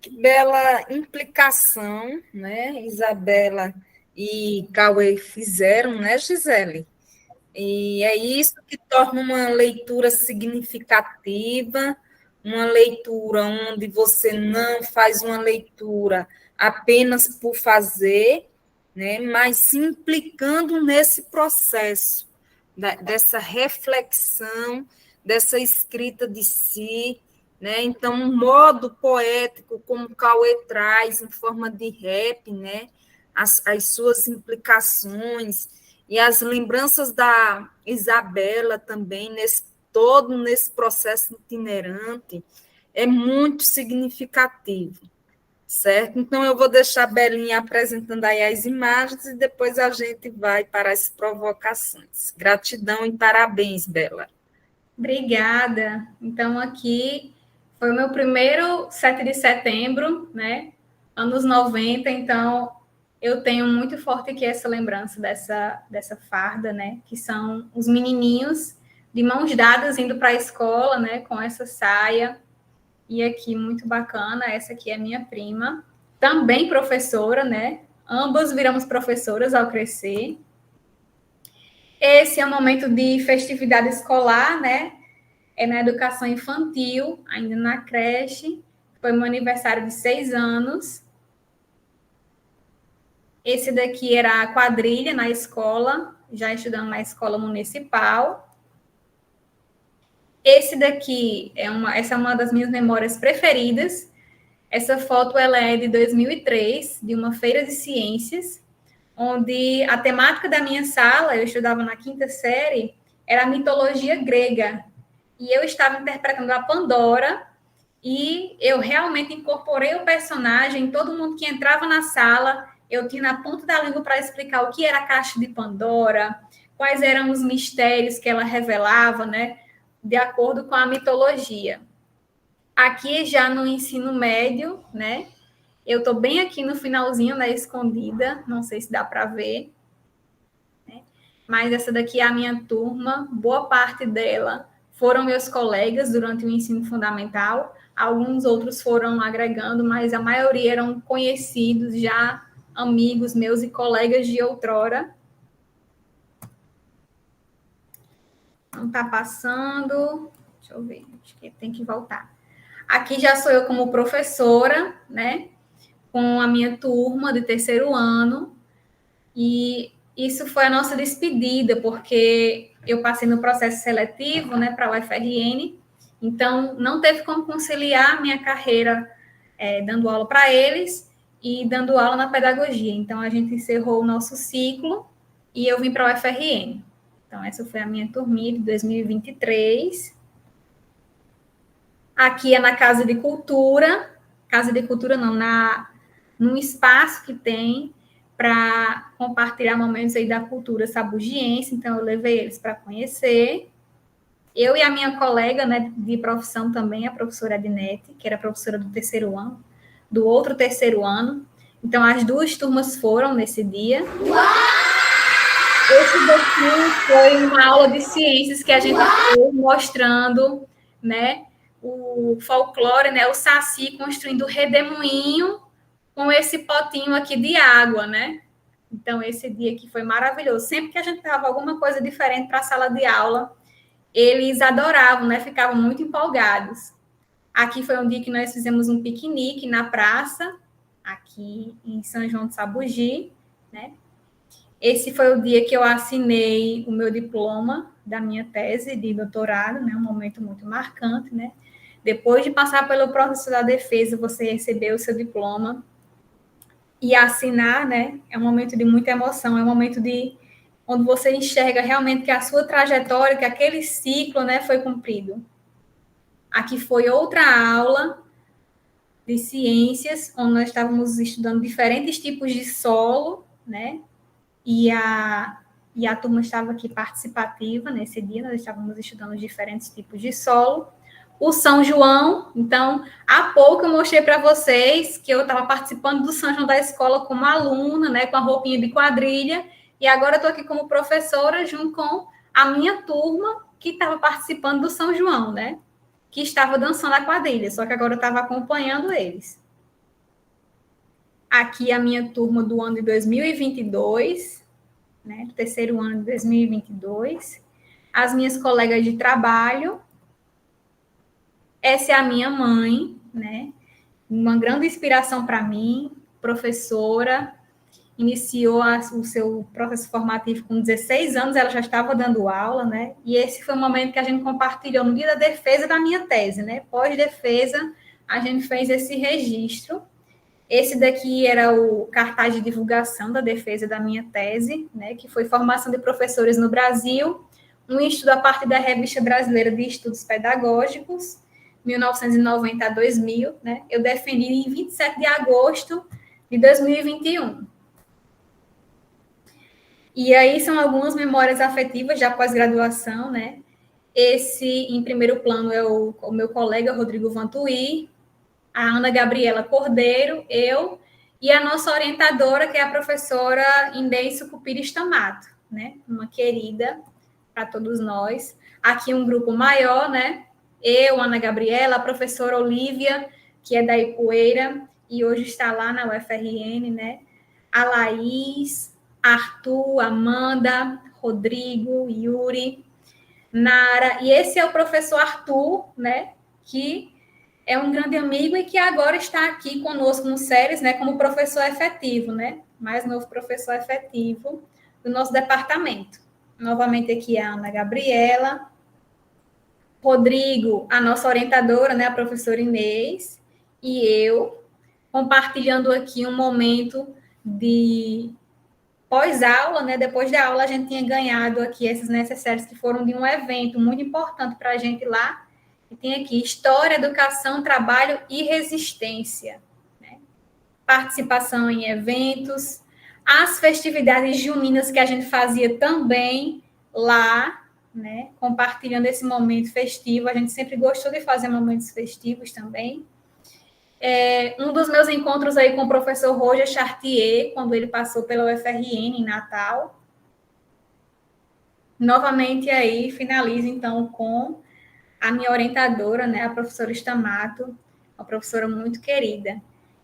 que bela implicação, né? Isabela e Cauê fizeram, né, Gisele? E é isso que torna uma leitura significativa, uma leitura onde você não faz uma leitura apenas por fazer, né, mas se implicando nesse processo dessa reflexão, dessa escrita de si, né? Então, um modo poético, como o Cauê traz, em forma de rap, né? As suas implicações e as lembranças da Isabela também, todo nesse processo itinerante, é muito significativo, certo? Então, eu vou deixar a Belinha apresentando aí as imagens e depois a gente vai para as provocações. Gratidão e parabéns, Bela. Obrigada. Então, aqui foi o meu primeiro 7 de setembro, né? Anos 90, então eu tenho muito forte aqui essa lembrança dessa farda, né? Que são os menininhos de mãos dadas indo para a escola, né? Com essa saia. E aqui, muito bacana, essa aqui é minha prima, também professora, né? Ambas viramos professoras ao crescer. Esse é um momento de festividade escolar, né? É na educação infantil, ainda na creche. Foi meu aniversário de 6 anos. Esse daqui era a quadrilha na escola, já estudando na escola municipal. Esse daqui, essa é uma das minhas memórias preferidas. Essa foto ela é de 2003, de uma feira de ciências, onde a temática da minha sala, eu estudava na 5ª série, era a mitologia grega. E eu estava interpretando a Pandora, e eu realmente incorporei o personagem, todo mundo que entrava na sala eu tinha na ponta da língua para explicar o que era a caixa de Pandora, quais eram os mistérios que ela revelava, né, de acordo com a mitologia. Aqui já no ensino médio, né, eu estou bem aqui no finalzinho, né, escondida, não sei se dá para ver, né, mas essa daqui é a minha turma, boa parte dela foram meus colegas durante o ensino fundamental, alguns outros foram agregando, mas a maioria eram conhecidos já, amigos meus e colegas de outrora. Não está passando, deixa eu ver, acho que tem que voltar. Aqui já sou eu como professora, né, com a minha turma de terceiro ano, e isso foi a nossa despedida, porque eu passei no processo seletivo, né, para a UFRN, então não teve como conciliar minha carreira dando aula para eles e dando aula na pedagogia. Então a gente encerrou o nosso ciclo e eu vim para a UFRN. Então essa foi a minha turminha de 2023. Aqui é na Casa de Cultura não, num espaço que tem para compartilhar momentos aí da cultura sabugiense, então eu levei eles para conhecer. Eu e a minha colega, né, de profissão também, a professora Adnete, que era professora do terceiro ano, do outro terceiro ano. Então, as duas turmas foram nesse dia. Esse daqui foi uma aula de ciências que a gente foi mostrando, né, o folclore, né, o Saci construindo o redemoinho com esse potinho aqui de água, né? Então, esse dia aqui foi maravilhoso. Sempre que a gente dava alguma coisa diferente para a sala de aula, eles adoravam, né? Ficavam muito empolgados. Aqui foi um dia que nós fizemos um piquenique na praça, aqui em São João de Sabugi, né? Esse foi o dia que eu assinei o meu diploma da minha tese de doutorado, né? Um momento muito marcante, né? Depois de passar pelo processo da defesa, você receber o seu diploma e assinar, né? É um momento de muita emoção, é um momento de onde você enxerga realmente que a sua trajetória, que aquele ciclo, né, foi cumprido. Aqui foi outra aula de ciências, onde nós estávamos estudando diferentes tipos de solo, né? E a turma estava aqui participativa nesse dia, nós estávamos estudando diferentes tipos de solo. O São João, então, há pouco eu mostrei para vocês que eu estava participando do São João da escola como aluna, né, com a roupinha de quadrilha, e agora eu estou aqui como professora junto com a minha turma que estava participando do São João, né, que estava dançando a quadrilha, só que agora eu estava acompanhando eles. Aqui a minha turma do ano de 2022, né, terceiro ano de 2022, as minhas colegas de trabalho. Essa é a minha mãe, né? Uma grande inspiração para mim, professora, iniciou o seu processo formativo com 16 anos, ela já estava dando aula, né? E esse foi o momento que a gente compartilhou no dia da defesa da minha tese, né? Pós-defesa, a gente fez esse registro. Esse daqui era o cartaz de divulgação da defesa da minha tese, né? Que foi formação de professores no Brasil, um estudo a partir da Revista Brasileira de Estudos Pedagógicos, 1990 a 2000, né? Eu defendi em 27 de agosto de 2021. E aí são algumas memórias afetivas da pós-graduação, né? Esse, em primeiro plano, é o meu colega Rodrigo Vantuí, a Ana Gabriela Cordeiro, eu, e a nossa orientadora, que é a professora Inês Sucupira Stamato, né? Uma querida para todos nós. Aqui um grupo maior, né? Eu, Ana Gabriela, a professora Olívia, que é da Ipueira, e hoje está lá na UFRN, né? A Laís, Arthur, Amanda, Rodrigo, Yuri, Nara, e esse é o professor Arthur, né? Que é um grande amigo e que agora está aqui conosco no SERES, né? Como professor efetivo, né? Mais novo professor efetivo do nosso departamento. Novamente aqui a Ana Gabriela, Rodrigo, a nossa orientadora, né, a professora Inês, e eu, compartilhando aqui um momento de pós-aula, né, depois da aula a gente tinha ganhado aqui esses necessários que foram de um evento muito importante para a gente lá, e tem aqui História, Educação, Trabalho e Resistência, né, participação em eventos, as festividades juninas que a gente fazia também lá, né, compartilhando esse momento festivo. A gente sempre gostou de fazer momentos festivos também. Um dos meus encontros aí com o professor Roger Chartier, quando ele passou pela UFRN em Natal. Novamente aí, finalizo então com a minha orientadora, né, a professora Stamato, uma professora muito querida.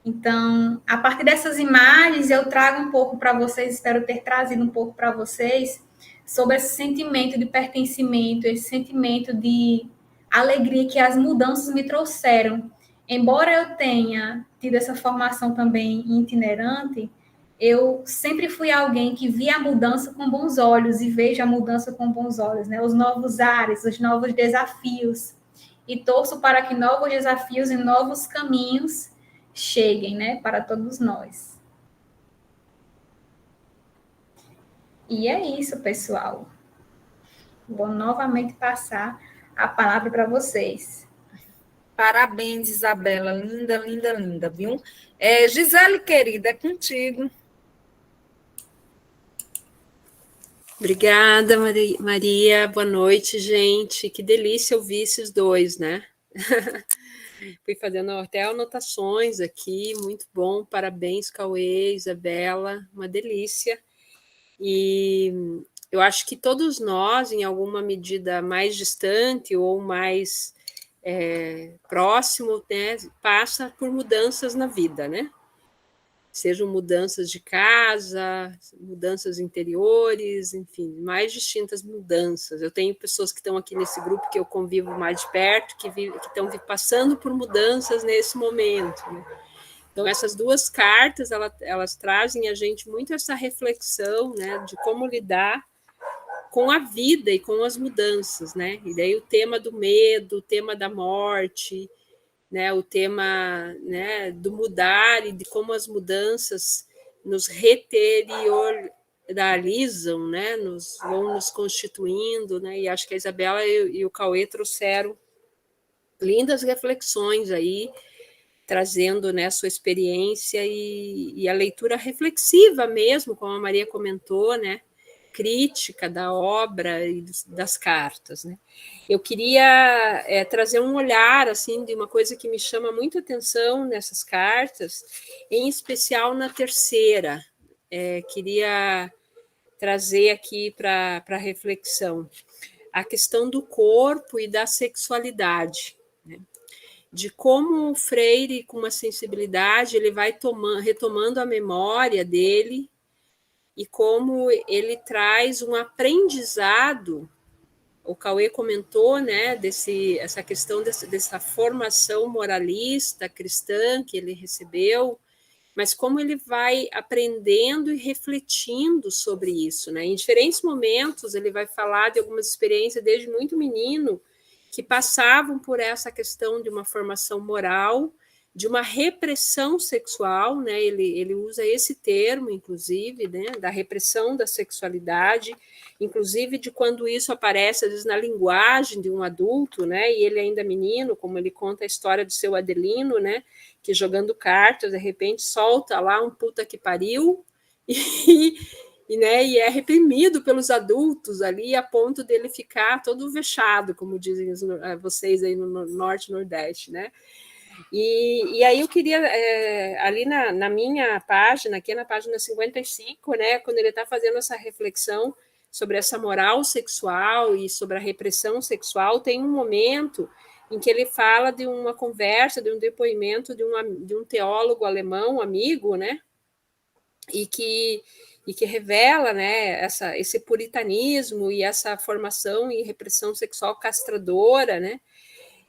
Então, a partir dessas imagens, eu trago um pouco para vocês, espero ter trazido um pouco para vocês, sobre esse sentimento de pertencimento, esse sentimento de alegria que as mudanças me trouxeram. Embora eu tenha tido essa formação também itinerante, eu sempre fui alguém que via a mudança com bons olhos e vejo a mudança com bons olhos, né? Os novos ares, os novos desafios. E torço para que novos desafios e novos caminhos cheguem, né, para todos nós. E é isso, pessoal. Vou novamente passar a palavra para vocês. Parabéns, Isabela. Linda, linda, linda, viu? Gisele, querida, é contigo. Obrigada, Maria. Boa noite, gente. Que delícia ouvir esses dois, né? Fui fazendo até anotações aqui, muito bom. Parabéns, Cauê, Isabela, uma delícia. E eu acho que todos nós, em alguma medida mais distante ou mais próximo, né, passa por mudanças na vida, né? Sejam mudanças de casa, mudanças interiores, enfim, mais distintas mudanças. Eu tenho pessoas que estão aqui nesse grupo que eu convivo mais de perto, que estão passando por mudanças nesse momento, né? Então, essas duas cartas, elas trazem a gente muito essa reflexão, né, de como lidar com a vida e com as mudanças, né? E daí o tema do medo, o tema da morte, né, o tema, né, do mudar e de como as mudanças nos reteriorizam, né, vão nos constituindo, né, e acho que a Isabela e o Cauê trouxeram lindas reflexões aí, trazendo, né, sua experiência e a leitura reflexiva mesmo, como a Maria comentou, né, crítica da obra e das cartas, né? Eu queria trazer um olhar assim de uma coisa que me chama muito atenção nessas cartas, em especial na terceira. Queria trazer aqui para reflexão a questão do corpo e da sexualidade, né? De como o Freire, com uma sensibilidade, ele vai retomando a memória dele e como ele traz um aprendizado. O Cauê comentou, né, essa questão dessa formação moralista cristã que ele recebeu, mas como ele vai aprendendo e refletindo sobre isso, né? Em diferentes momentos ele vai falar de algumas experiências desde muito menino que passavam por essa questão de uma formação moral, de uma repressão sexual, né? Ele usa esse termo, inclusive, né? Da repressão da sexualidade, inclusive de quando isso aparece, às vezes, na linguagem de um adulto, né? E ele ainda menino, como ele conta a história do seu Adelino, né? Que jogando cartas, de repente, solta lá um puta que pariu e é reprimido pelos adultos ali, a ponto dele ficar todo vexado, como dizem vocês aí no Norte e Nordeste, né? E aí eu queria, ali na minha página, aqui na página 55, né, quando ele está fazendo essa reflexão sobre essa moral sexual e sobre a repressão sexual, tem um momento em que ele fala de uma conversa, de um depoimento de um teólogo alemão, amigo, né, e que revela, né, esse puritanismo e essa formação e repressão sexual castradora, né,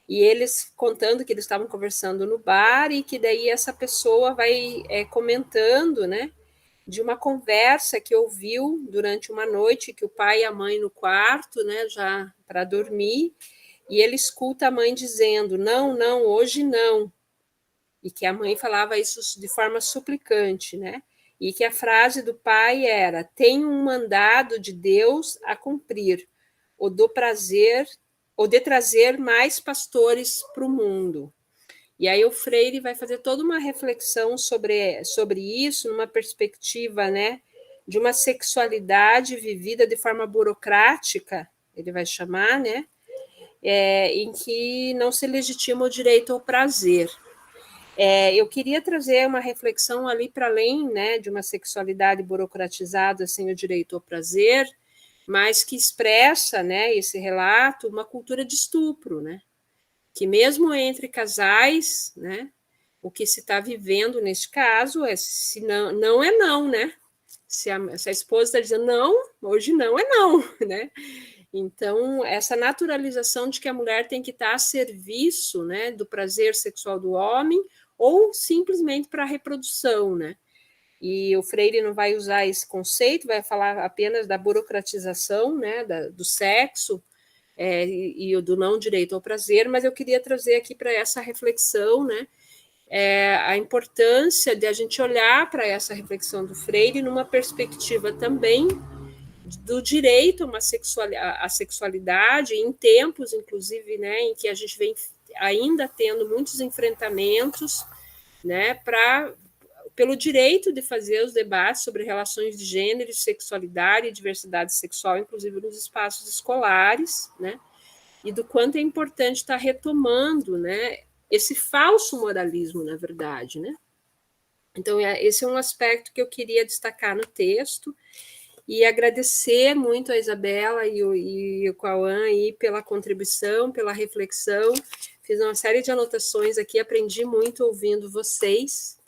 e eles contando que eles estavam conversando no bar e que daí essa pessoa vai comentando, né, de uma conversa que ouviu durante uma noite, que o pai e a mãe no quarto, né, já para dormir, e ele escuta a mãe dizendo, não, hoje não, e que a mãe falava isso de forma suplicante, né, e que a frase do pai era, tenho um mandado de Deus a cumprir, o do prazer ou de trazer mais pastores para o mundo. E aí o Freire vai fazer toda uma reflexão sobre isso, numa perspectiva, né, de uma sexualidade vivida de forma burocrática, ele vai chamar, né, em que não se legitima o direito ao prazer. Eu queria trazer uma reflexão ali para além, né, de uma sexualidade burocratizada sem o direito ao prazer, mas que expressa, né, esse relato, uma cultura de estupro, né, que mesmo entre casais, né, o que se está vivendo neste caso é se não é não, né? Se a esposa está dizendo não, hoje não é não, né? Então, essa naturalização de que a mulher tem que estar a serviço, né, do prazer sexual do homem, ou simplesmente para a reprodução, né? E o Freire não vai usar esse conceito, vai falar apenas da burocratização, né, do sexo, e do não direito ao prazer, mas eu queria trazer aqui para essa reflexão, né, a importância de a gente olhar para essa reflexão do Freire numa perspectiva também do direito a uma sexualidade, em tempos, inclusive, né, em que a gente vem ainda tendo muitos enfrentamentos, né, pelo direito de fazer os debates sobre relações de gênero, sexualidade e diversidade sexual, inclusive nos espaços escolares, né, e do quanto é importante estar retomando, né, esse falso moralismo, na verdade, né. Então, esse é um aspecto que eu queria destacar no texto, e agradecer muito a Isabela e o Cauã aí pela contribuição, pela reflexão. Fiz uma série de anotações aqui, aprendi muito ouvindo vocês,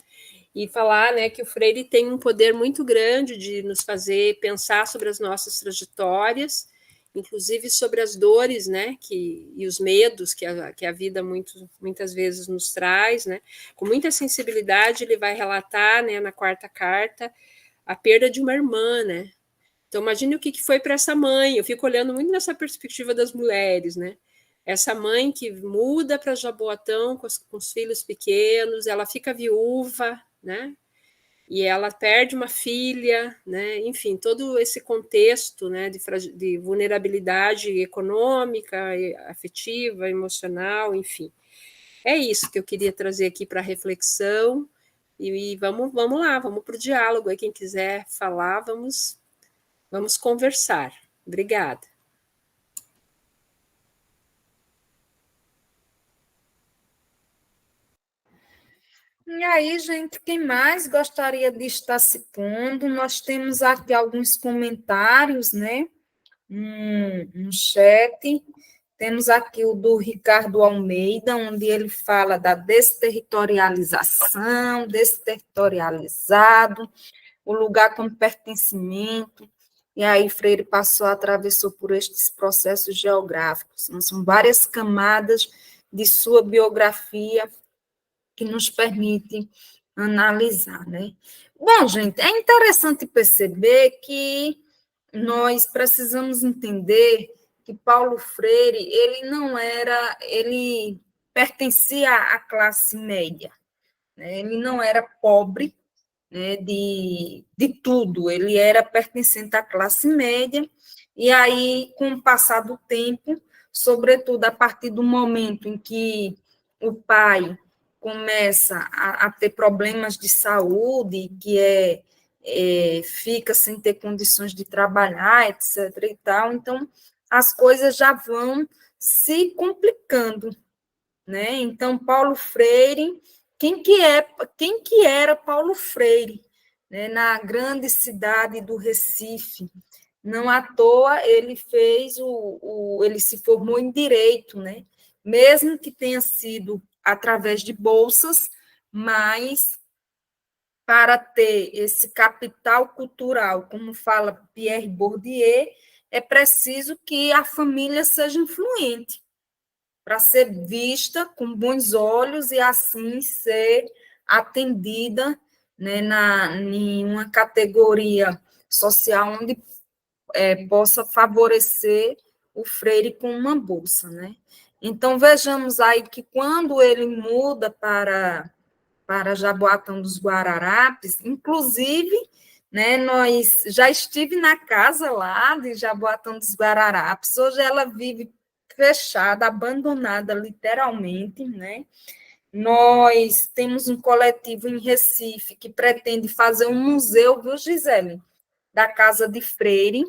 e falar, né, que o Freire tem um poder muito grande de nos fazer pensar sobre as nossas trajetórias, inclusive sobre as dores, né, e os medos que a vida muitas vezes nos traz, né. Com muita sensibilidade ele vai relatar, né, na quarta carta, a perda de uma irmã, né. Então imagine o que foi para essa mãe. Eu fico olhando muito nessa perspectiva das mulheres, né. Essa mãe que muda para Jaboatão com os filhos pequenos, ela fica viúva, né? E ela perde uma filha, né? Enfim, todo esse contexto, né, de vulnerabilidade econômica, afetiva, emocional, enfim. É isso que eu queria trazer aqui para reflexão. E vamos lá, vamos para o diálogo. Aí, quem quiser falar, vamos conversar. Obrigada. E aí, gente, quem mais gostaria de estar se pondo? Nós temos aqui alguns comentários, né? No chat. Temos aqui o do Ricardo Almeida, onde ele fala da desterritorialização, desterritorializado, o lugar como pertencimento. E aí Freire atravessou por estes processos geográficos. Então, são várias camadas de sua biografia que nos permite analisar, né? Bom, gente, é interessante perceber que nós precisamos entender que Paulo Freire, ele pertencia à classe média, né? Ele não era pobre, né, de tudo, ele era pertencente à classe média, e aí, com o passar do tempo, sobretudo a partir do momento em que o pai começa a ter problemas de saúde, que fica sem ter condições de trabalhar, etc. e tal, então as coisas já vão se complicando, né? Então, Paulo Freire, quem que era Paulo Freire, né? Na grande cidade do Recife? Não à toa ele ele se formou em direito, né? Mesmo que tenha sido através de bolsas, mas para ter esse capital cultural, como fala Pierre Bourdieu, é preciso que a família seja influente, para ser vista com bons olhos e assim ser atendida, né, em uma categoria social onde possa favorecer o Freire com uma bolsa, né? Então, vejamos aí que quando ele muda para Jaboatão dos Guararapes, inclusive, né, nós já estive na casa lá de Jaboatão dos Guararapes, hoje ela vive fechada, abandonada, literalmente, né? Nós temos um coletivo em Recife que pretende fazer um museu, viu, Gisele? Da Casa de Freire,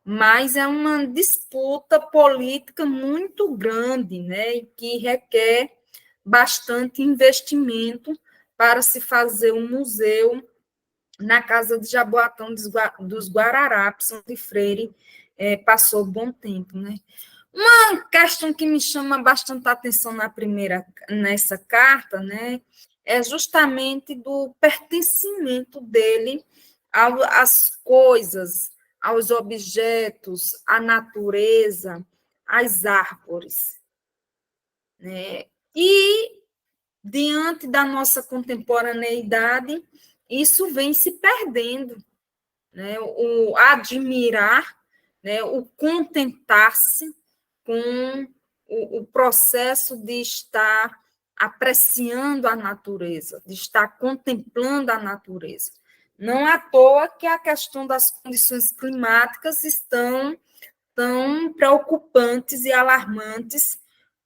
mas é uma disputa política muito grande, né? E que requer bastante investimento para se fazer um museu na Casa de Jaboatão dos Guararapes, onde Freire passou bom tempo, né? Uma questão que me chama bastante atenção nessa carta, né, é justamente do pertencimento dele às coisas, aos objetos, à natureza, às árvores, né? E diante da nossa contemporaneidade, isso vem se perdendo, né? O admirar, né? O contentar-se com o processo de estar apreciando a natureza, de estar contemplando a natureza. Não à toa que a questão das condições climáticas estão tão preocupantes e alarmantes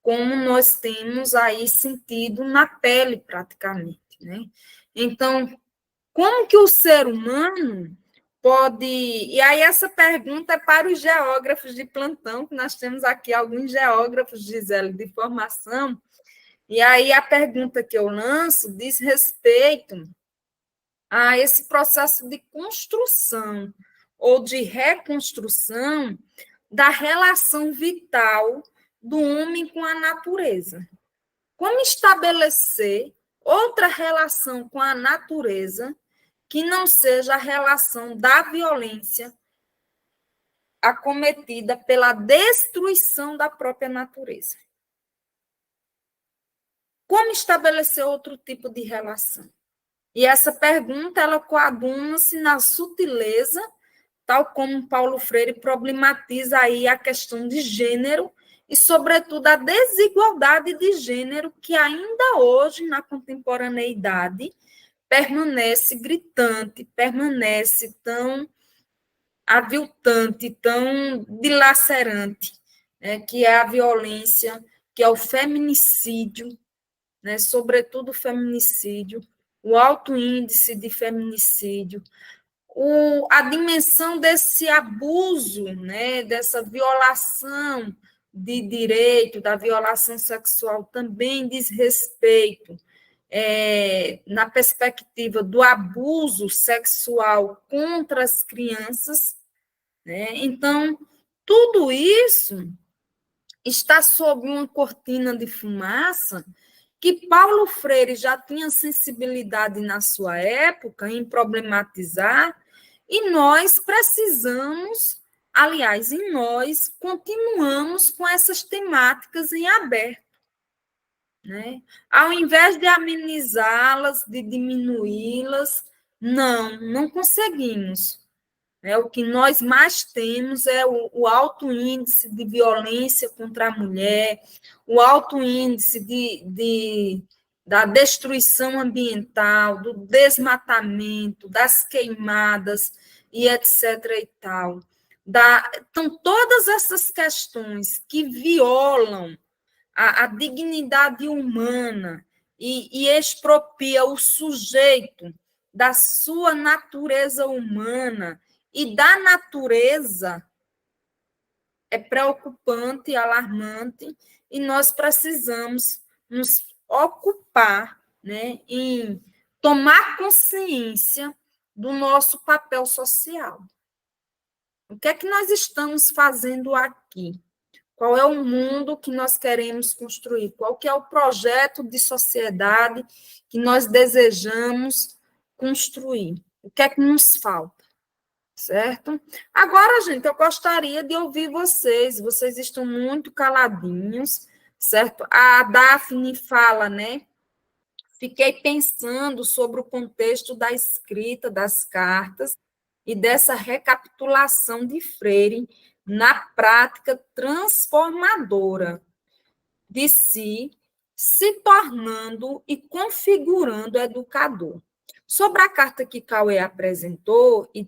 como nós temos aí sentido na pele, praticamente, né? Então, como que o ser humano pode... E aí essa pergunta é para os geógrafos de plantão, que nós temos aqui alguns geógrafos, Gisele, de formação, e aí a pergunta que eu lanço diz respeito a esse processo de construção ou de reconstrução da relação vital do homem com a natureza. Como estabelecer outra relação com a natureza que não seja a relação da violência acometida pela destruição da própria natureza? Como estabelecer outro tipo de relação? E essa pergunta, ela coaduna-se na sutileza, tal como Paulo Freire problematiza aí a questão de gênero e, sobretudo, a desigualdade de gênero que ainda hoje, na contemporaneidade, permanece gritante, permanece tão aviltante, tão dilacerante, né, que é a violência, que é o feminicídio, né, sobretudo o feminicídio, o alto índice de feminicídio, a dimensão desse abuso, né, dessa violação de direito, da violação sexual, também diz respeito, na perspectiva do abuso sexual contra as crianças, né? Então, tudo isso está sob uma cortina de fumaça que Paulo Freire já tinha sensibilidade na sua época em problematizar, e nós precisamos, aliás, em nós, continuamos com essas temáticas em aberto, né? Ao invés de amenizá-las, de diminuí-las, não conseguimos. O que nós mais temos é o alto índice de violência contra a mulher, o alto índice da destruição ambiental, do desmatamento, das queimadas e etc. e tal. Então, todas essas questões que violam a dignidade humana e expropria o sujeito da sua natureza humana e da natureza é preocupante e alarmante, e nós precisamos nos ocupar, né, em tomar consciência do nosso papel social. O que é que nós estamos fazendo aqui? Qual é o mundo que nós queremos construir? Qual que é o projeto de sociedade que nós desejamos construir? O que é que nos falta? Certo? Agora, gente, eu gostaria de ouvir vocês. Vocês estão muito caladinhos, certo? A Daphne fala, né? Fiquei pensando sobre o contexto da escrita das cartas e dessa recapitulação de Freire na prática transformadora de si, se tornando e configurando educador. Sobre a carta que Cauê apresentou e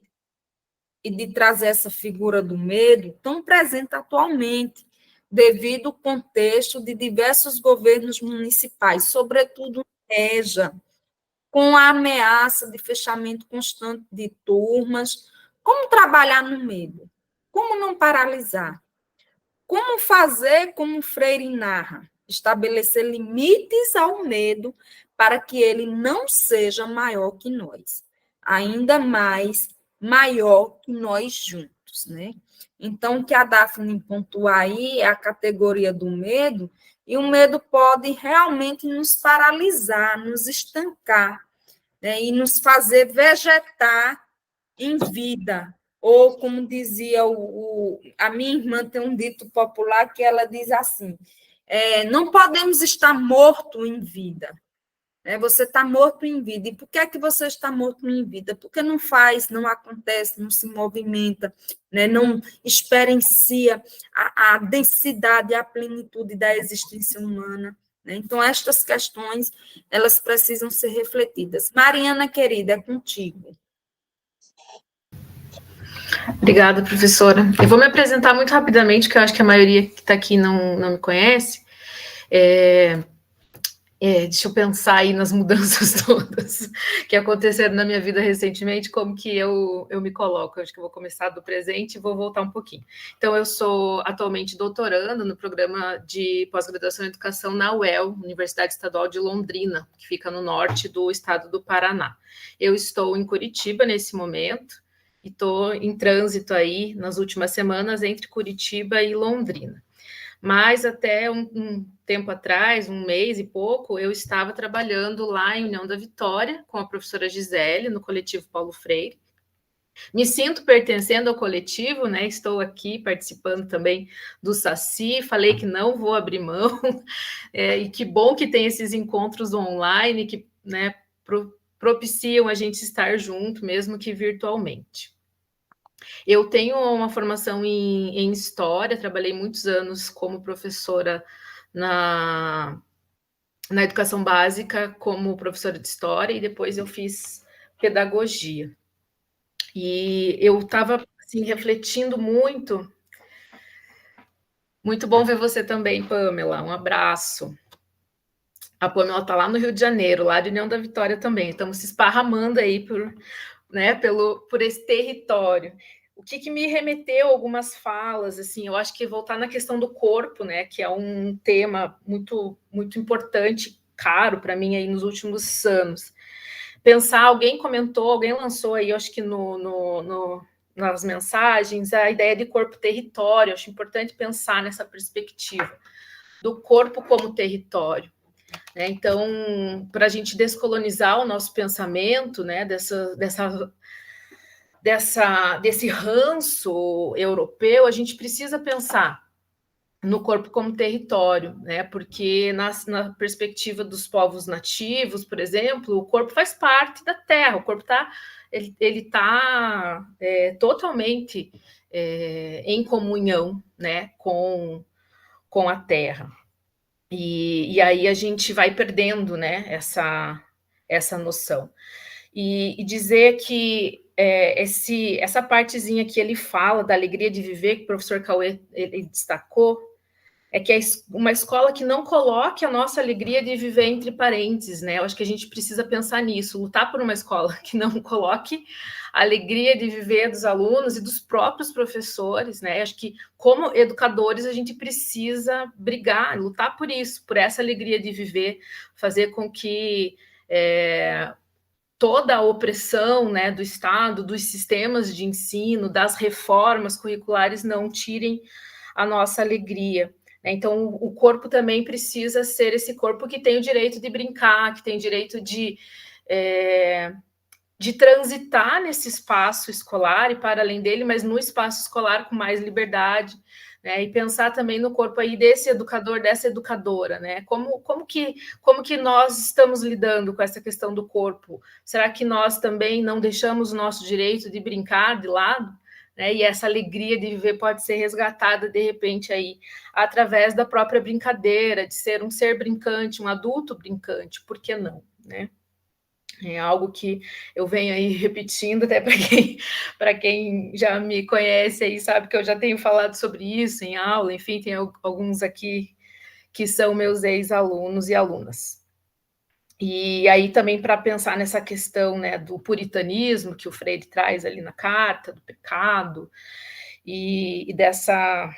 de trazer essa figura do medo tão presente atualmente, devido ao contexto de diversos governos municipais, sobretudo em Reja, com a ameaça de fechamento constante de turmas. Como trabalhar no medo? Como não paralisar? Como fazer como Freire narra? Estabelecer limites ao medo para que ele não seja maior que nós, ainda mais maior que nós juntos, né? Então, o que a Daphne pontua aí é a categoria do medo, e o medo pode realmente nos paralisar, nos estancar, né? E nos fazer vegetar em vida. Ou, como dizia a minha irmã, tem um dito popular que ela diz assim, não podemos estar morto em vida. Você está morto em vida. E por que é que você está morto em vida? Porque não faz, não acontece, não se movimenta, né? Não experiencia a densidade e a plenitude da existência humana. Né? Então, estas questões, elas precisam ser refletidas. Mariana, querida, é contigo. Obrigada, professora. Eu vou me apresentar muito rapidamente, que eu acho que a maioria que está aqui não me conhece. Deixa eu pensar aí nas mudanças todas que aconteceram na minha vida recentemente, como que eu me coloco. Eu acho que eu vou começar do presente e vou voltar um pouquinho. Então, eu sou atualmente doutoranda no programa de pós-graduação em educação na UEL, Universidade Estadual de Londrina, que fica no norte do estado do Paraná. Eu estou em Curitiba nesse momento, e estou em trânsito aí nas últimas semanas entre Curitiba e Londrina. Mas até um tempo atrás, um mês e pouco, eu estava trabalhando lá em União da Vitória com a professora Gisele, no coletivo Paulo Freire. Me sinto pertencendo ao coletivo, né? Estou aqui participando também do Saci, falei que não vou abrir mão, e que bom que tem esses encontros online que, né, propiciam a gente estar junto, mesmo que virtualmente. Eu tenho uma formação em História, trabalhei muitos anos como professora na educação básica, como professora de História, e depois eu fiz Pedagogia. E eu estava assim, refletindo muito. Muito bom ver você também, Pamela, um abraço. A Pamela está lá no Rio de Janeiro, lá de União da Vitória também, estamos se esparramando aí por esse território. O que me remeteu a algumas falas, assim, eu acho que voltar na questão do corpo, né, que é um tema muito, muito importante, caro para mim aí nos últimos anos. Pensar, alguém comentou, alguém lançou aí, eu acho que nas mensagens, a ideia de corpo-território, acho importante pensar nessa perspectiva do corpo como território. Né? Então, para a gente descolonizar o nosso pensamento, né, desse ranço europeu, a gente precisa pensar no corpo como território, né? Porque na perspectiva dos povos nativos, por exemplo, o corpo faz parte da terra, o corpo ele tá totalmente em comunhão, né, com a terra. E aí a gente vai perdendo, né, essa noção. E dizer que essa partezinha que ele fala da alegria de viver, que o professor Cauê ele destacou, é que é uma escola que não coloque a nossa alegria de viver entre parênteses, né? Eu acho que a gente precisa pensar nisso, lutar por uma escola que não coloque a alegria de viver dos alunos e dos próprios professores, né? Eu acho que, como educadores, a gente precisa brigar, lutar por isso, por essa alegria de viver, fazer com que toda a opressão, né, do Estado, dos sistemas de ensino, das reformas curriculares não tirem a nossa alegria. Então, o corpo também precisa ser esse corpo que tem o direito de brincar, que tem o direito de transitar nesse espaço escolar e para além dele, mas no espaço escolar com mais liberdade, né? E pensar também no corpo aí desse educador, dessa educadora, né? Como que nós estamos lidando com essa questão do corpo? Será que nós também não deixamos o nosso direito de brincar de lado? Né, e essa alegria de viver pode ser resgatada, de repente, aí, através da própria brincadeira, de ser um ser brincante, um adulto brincante, por que não? Né? É algo que eu venho aí repetindo, até para quem já me conhece aí sabe que eu já tenho falado sobre isso em aula, enfim, tem alguns aqui que são meus ex-alunos e alunas. E aí também para pensar nessa questão, né, do puritanismo que o Freire traz ali na carta, do pecado, e dessas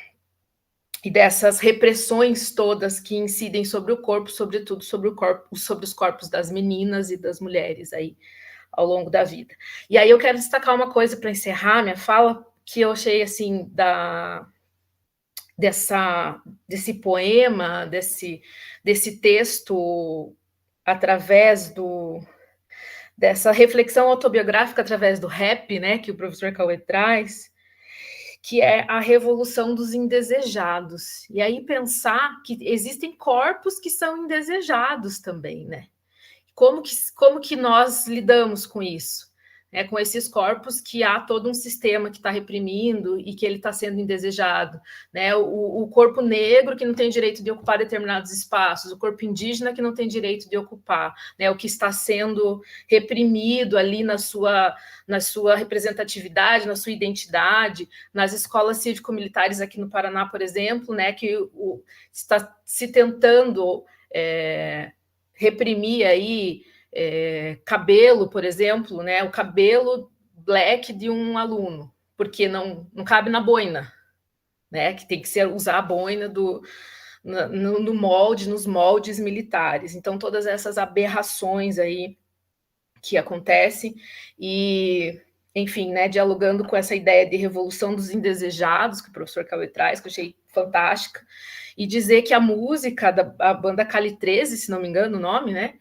repressões todas que incidem sobre o corpo, sobretudo sobre os corpos das meninas e das mulheres aí ao longo da vida. E aí eu quero destacar uma coisa para encerrar minha fala, que eu achei assim desse poema, desse texto, através dessa reflexão autobiográfica através do rap, né, que o professor Cauê traz, que é a revolução dos indesejados. E aí pensar que existem corpos que são indesejados também, né? Como que nós lidamos com isso? Com esses corpos que há todo um sistema que está reprimindo e que ele está sendo indesejado. Né? O corpo negro que não tem direito de ocupar determinados espaços, o corpo indígena que não tem direito de ocupar, né? O que está sendo reprimido ali na sua representatividade, na sua identidade, nas escolas cívico-militares aqui no Paraná, por exemplo, né? Que está se tentando reprimir aí cabelo, por exemplo, né, o cabelo black de um aluno, porque não cabe na boina, né, que tem que usar a boina no molde, nos moldes militares. Então, todas essas aberrações aí que acontecem e, enfim, né, dialogando com essa ideia de revolução dos indesejados que o professor Cauê traz, que eu achei fantástica, e dizer que a música da banda Cali 13, se não me engano o nome, né,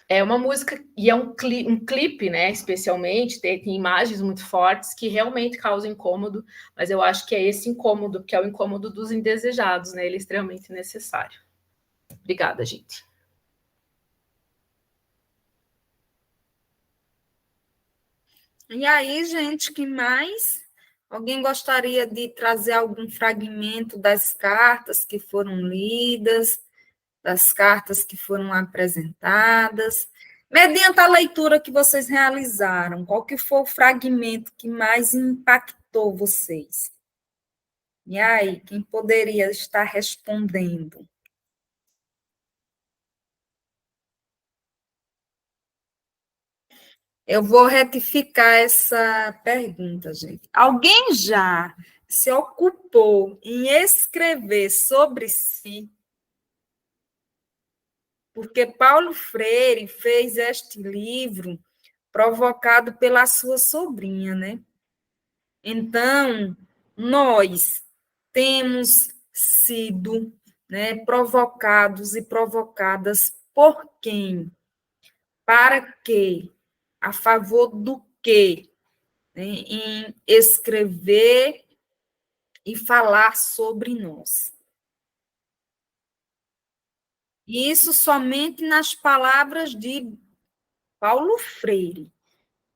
é uma música e é um clipe, né, especialmente, tem imagens muito fortes que realmente causam incômodo, mas eu acho que é esse incômodo, que é o incômodo dos indesejados, né, ele é extremamente necessário. Obrigada, gente. E aí, gente, que mais? Alguém gostaria de trazer algum fragmento das cartas que foram lidas, das cartas que foram apresentadas? Mediante a leitura que vocês realizaram, qual que foi o fragmento que mais impactou vocês? E aí, quem poderia estar respondendo? Eu vou retificar essa pergunta, gente. Alguém já se ocupou em escrever sobre si? Porque Paulo Freire fez este livro provocado pela sua sobrinha, né? Então, nós temos sido, né, provocados e provocadas por quem? Para quê? A favor do quê? Né? Em escrever e falar sobre nós. E isso somente nas palavras de Paulo Freire,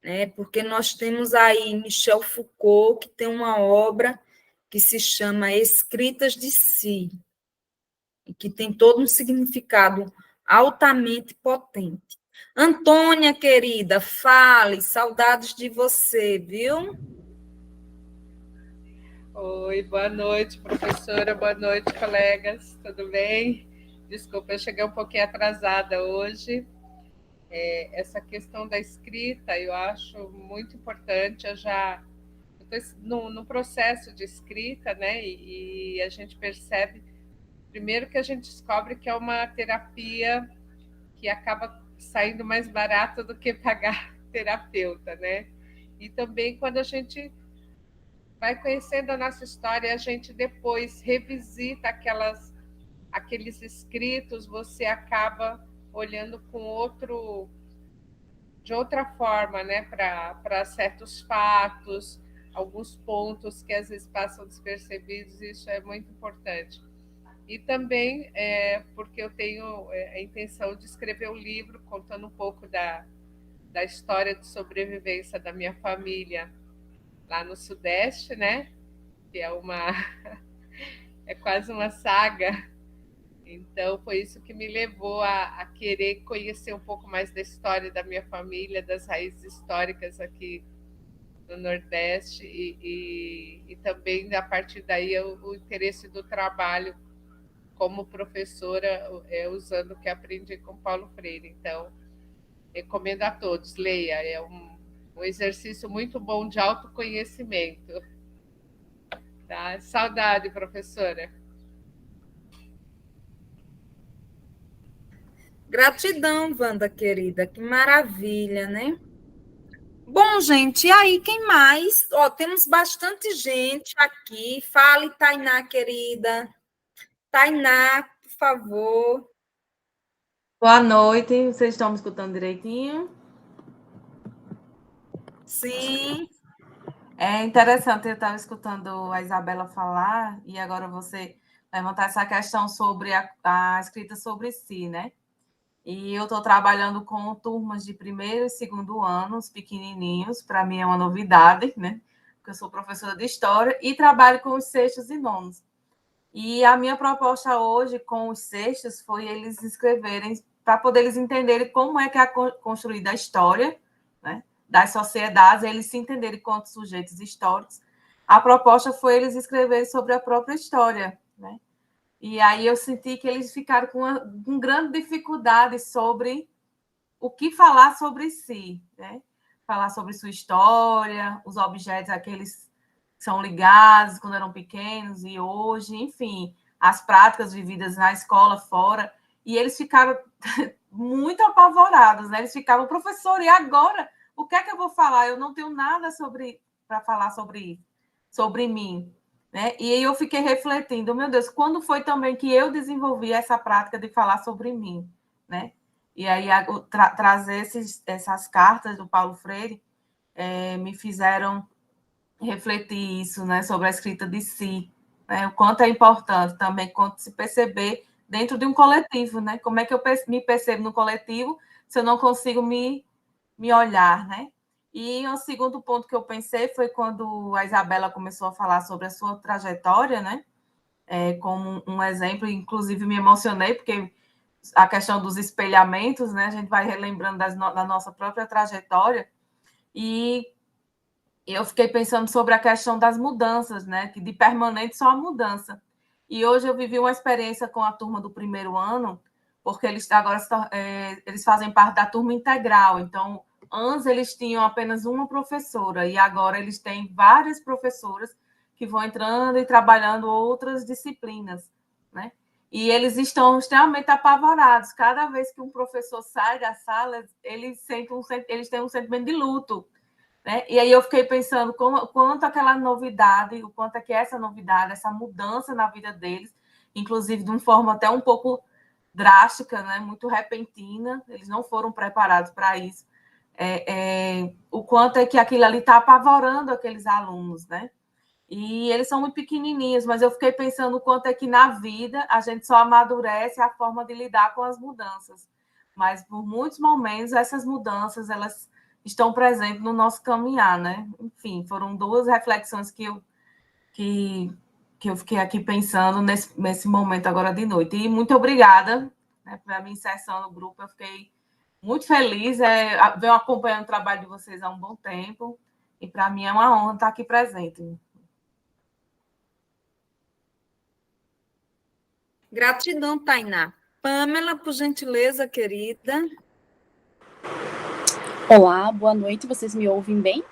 né? Porque nós temos aí Michel Foucault, que tem uma obra que se chama Escritas de Si, e que tem todo um significado altamente potente. Antônia, querida, fale, saudades de você, viu? Oi, boa noite, professora, boa noite, colegas, tudo bem? Desculpa, eu cheguei um pouquinho atrasada hoje. Essa questão da escrita eu acho muito importante. Eu estou no processo de escrita, né? E a gente percebe, primeiro, que a gente descobre que é uma terapia que acaba saindo mais barato do que pagar terapeuta, né? E também quando a gente vai conhecendo a nossa história, a gente depois revisita aqueles escritos, você acaba olhando de outra forma, né, para certos fatos, alguns pontos que às vezes passam despercebidos, isso é muito importante. E também porque eu tenho a intenção de escrever um livro contando um pouco da história de sobrevivência da minha família lá no Sudeste, né? Que é quase uma saga. Então, foi isso que me levou a querer conhecer um pouco mais da história da minha família, das raízes históricas aqui no Nordeste, e também, a partir daí, o interesse do trabalho como professora, usando o que aprendi com Paulo Freire. Então, recomendo a todos, leia, é um exercício muito bom de autoconhecimento. Tá? Saudade, professora. Gratidão, Wanda, querida, que maravilha, né? Bom, gente, e aí, quem mais? Ó, temos bastante gente aqui. Fale, Tainá, querida. Tainá, por favor. Boa noite, vocês estão me escutando direitinho? Sim. É interessante, eu estava escutando a Isabela falar, e agora você levantar essa questão sobre a escrita sobre si, né? E eu estou trabalhando com turmas de primeiro e segundo anos, pequenininhos, para mim é uma novidade, né? Porque eu sou professora de história e trabalho com os sextos e nonos. E a minha proposta hoje com os sextos foi eles escreverem, para poder eles entenderem como é que é construída a história, né, das sociedades, eles se entenderem quanto sujeitos históricos. A proposta foi eles escreverem sobre a própria história, né? E aí eu senti que eles ficaram com grande dificuldade sobre o que falar sobre si, né? Falar sobre sua história, os objetos aqueles que são ligados quando eram pequenos e hoje, enfim, as práticas vividas na escola, fora, e eles ficaram muito apavorados, né? Eles ficavam, professor, e agora? O que é que eu vou falar? Eu não tenho nada para falar sobre mim. Né? E aí eu fiquei refletindo, meu Deus, quando foi também que eu desenvolvi essa prática de falar sobre mim, né? E aí trazer essas cartas do Paulo Freire me fizeram refletir isso, né? Sobre a escrita de si, né? O quanto é importante também quanto se perceber dentro de um coletivo, né? Como é que eu me percebo no coletivo se eu não consigo me olhar, né? E o segundo ponto que eu pensei foi quando a Isabela começou a falar sobre a sua trajetória, né? Como um exemplo, inclusive me emocionei, porque a questão dos espelhamentos, né? A gente vai relembrando da nossa própria trajetória, e eu fiquei pensando sobre a questão das mudanças, né? Que de permanente só a mudança. E hoje eu vivi uma experiência com a turma do primeiro ano, porque eles agora eles fazem parte da turma integral, então antes eles tinham apenas uma professora e agora eles têm várias professoras que vão entrando e trabalhando outras disciplinas, né? E eles estão extremamente apavorados. Cada vez que um professor sai da sala, eles têm um sentimento de luto, né? E aí eu fiquei pensando quanto aquela novidade, o quanto é que essa novidade, essa mudança na vida deles, inclusive de uma forma até um pouco drástica, né? Muito repentina, eles não foram preparados para isso. O quanto é que aquilo ali está apavorando aqueles alunos, né? E eles são muito pequenininhos, mas eu fiquei pensando o quanto é que na vida a gente só amadurece a forma de lidar com as mudanças. Mas por muitos momentos essas mudanças elas estão presentes no nosso caminhar, né? Enfim, foram duas reflexões que eu fiquei aqui pensando nesse momento agora de noite. E muito obrigada, né, pela minha inserção no grupo. Eu fiquei muito feliz, venho acompanhando o trabalho de vocês há um bom tempo, e para mim é uma honra estar aqui presente. Gratidão, Tainá. Pamela, por gentileza, querida. Olá, boa noite, vocês me ouvem bem?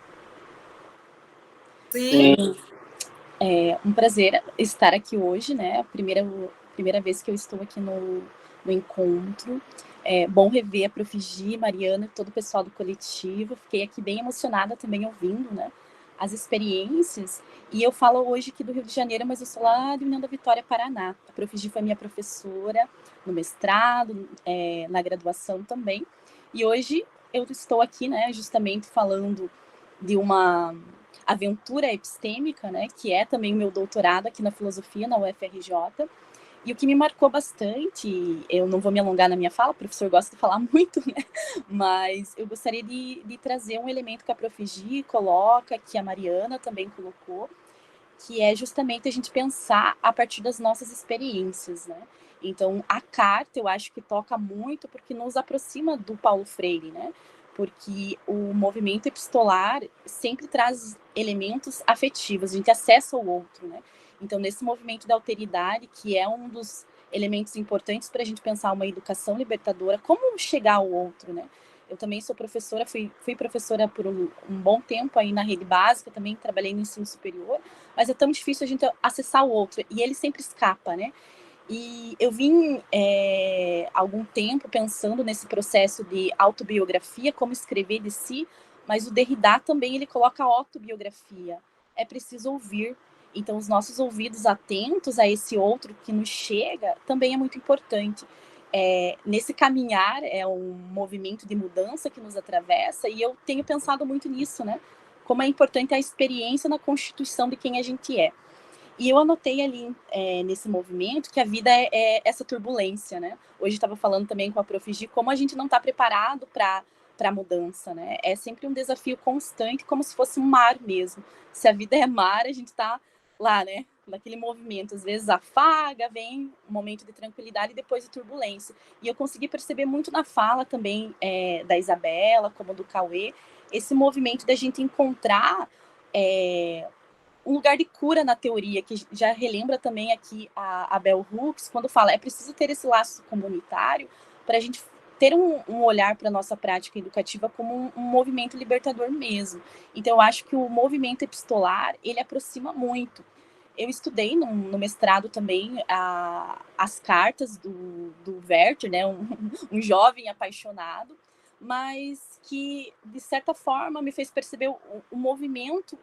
Sim. É um prazer estar aqui hoje, né? A primeira vez que eu estou aqui no encontro. É bom rever a Prof. Gi, Mariana e todo o pessoal do coletivo. Fiquei aqui bem emocionada também ouvindo, né, as experiências. E eu falo hoje aqui do Rio de Janeiro, mas eu sou lá de União da Vitória, Paraná. A Prof. Gi foi minha professora no mestrado, na graduação também. E hoje eu estou aqui, né, justamente falando de uma aventura epistêmica, né, que é também o meu doutorado aqui na filosofia, na UFRJ. E o que me marcou bastante, eu não vou me alongar na minha fala, o professor gosta de falar muito, né? Mas eu gostaria de trazer um elemento que a Prof. Gi coloca, que a Mariana também colocou, que é justamente a gente pensar a partir das nossas experiências, né? Então, a carta, eu acho que toca muito porque nos aproxima do Paulo Freire, né? Porque o movimento epistolar sempre traz elementos afetivos, a gente acessa o outro, né? Então, nesse movimento da alteridade, que é um dos elementos importantes para a gente pensar uma educação libertadora, como chegar ao outro, né? Eu também sou professora, fui professora por um bom tempo aí na rede básica, também trabalhei no ensino superior, mas é tão difícil a gente acessar o outro, e ele sempre escapa, né? E eu vim algum tempo pensando nesse processo de autobiografia, como escrever de si, mas o Derrida também ele coloca a autobiografia. É preciso ouvir. Então, os nossos ouvidos atentos a esse outro que nos chega também é muito importante. Nesse caminhar, é um movimento de mudança que nos atravessa, e eu tenho pensado muito nisso, né? Como é importante a experiência na constituição de quem a gente é. E eu anotei ali, nesse movimento, que a vida é essa turbulência, né? Hoje estava falando também com a Prof. Gi, como a gente não está preparado para a mudança, né? É sempre um desafio constante, como se fosse um mar mesmo. Se a vida é mar, a gente está lá, né? Naquele movimento. Às vezes afaga, vem um momento de tranquilidade e depois de turbulência. E eu consegui perceber muito na fala também da Isabela, como do Cauê, esse movimento da gente encontrar um lugar de cura na teoria, que já relembra também aqui a Bell Hooks, quando fala, é preciso ter esse laço comunitário para a gente ter um olhar para a nossa prática educativa como um movimento libertador mesmo. Então, eu acho que o movimento epistolar, ele aproxima muito. Eu estudei no mestrado também as cartas do Werther, né, um jovem apaixonado, mas que, de certa forma, me fez perceber o movimento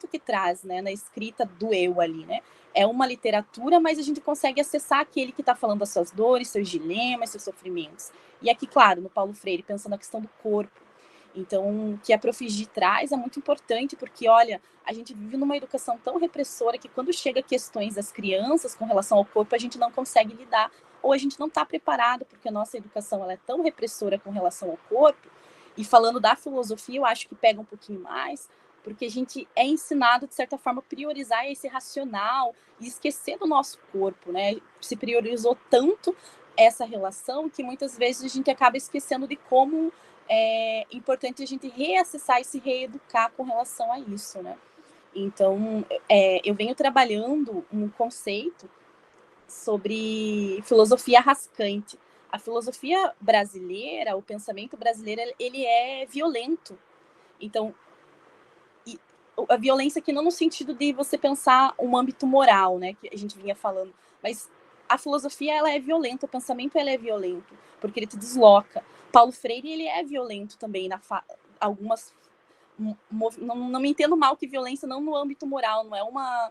que traz, né, na escrita do eu ali, né? É uma literatura, mas a gente consegue acessar aquele que está falando das suas dores, seus dilemas, seus sofrimentos. E aqui, claro, no Paulo Freire, pensando na questão do corpo. Então, o que a Prof. Gi traz é muito importante, porque, olha, a gente vive numa educação tão repressora que quando chega questões das crianças com relação ao corpo, a gente não consegue lidar, ou a gente não está preparado, porque a nossa educação ela é tão repressora com relação ao corpo. E falando da filosofia, eu acho que pega um pouquinho mais, porque a gente é ensinado, de certa forma, a priorizar esse racional e esquecer do nosso corpo, né? Se priorizou tanto essa relação que muitas vezes a gente acaba esquecendo de como é importante a gente reacessar e se reeducar com relação a isso, né? Então, eu venho trabalhando um conceito sobre filosofia rascante. A filosofia brasileira, o pensamento brasileiro, ele é violento. Então, a violência aqui não no sentido de você pensar um âmbito moral, né, que a gente vinha falando, mas a filosofia ela é violenta, o pensamento ele é violento, porque ele te desloca. Paulo Freire ele é violento também algumas não me entendo mal que violência não no âmbito moral, não é uma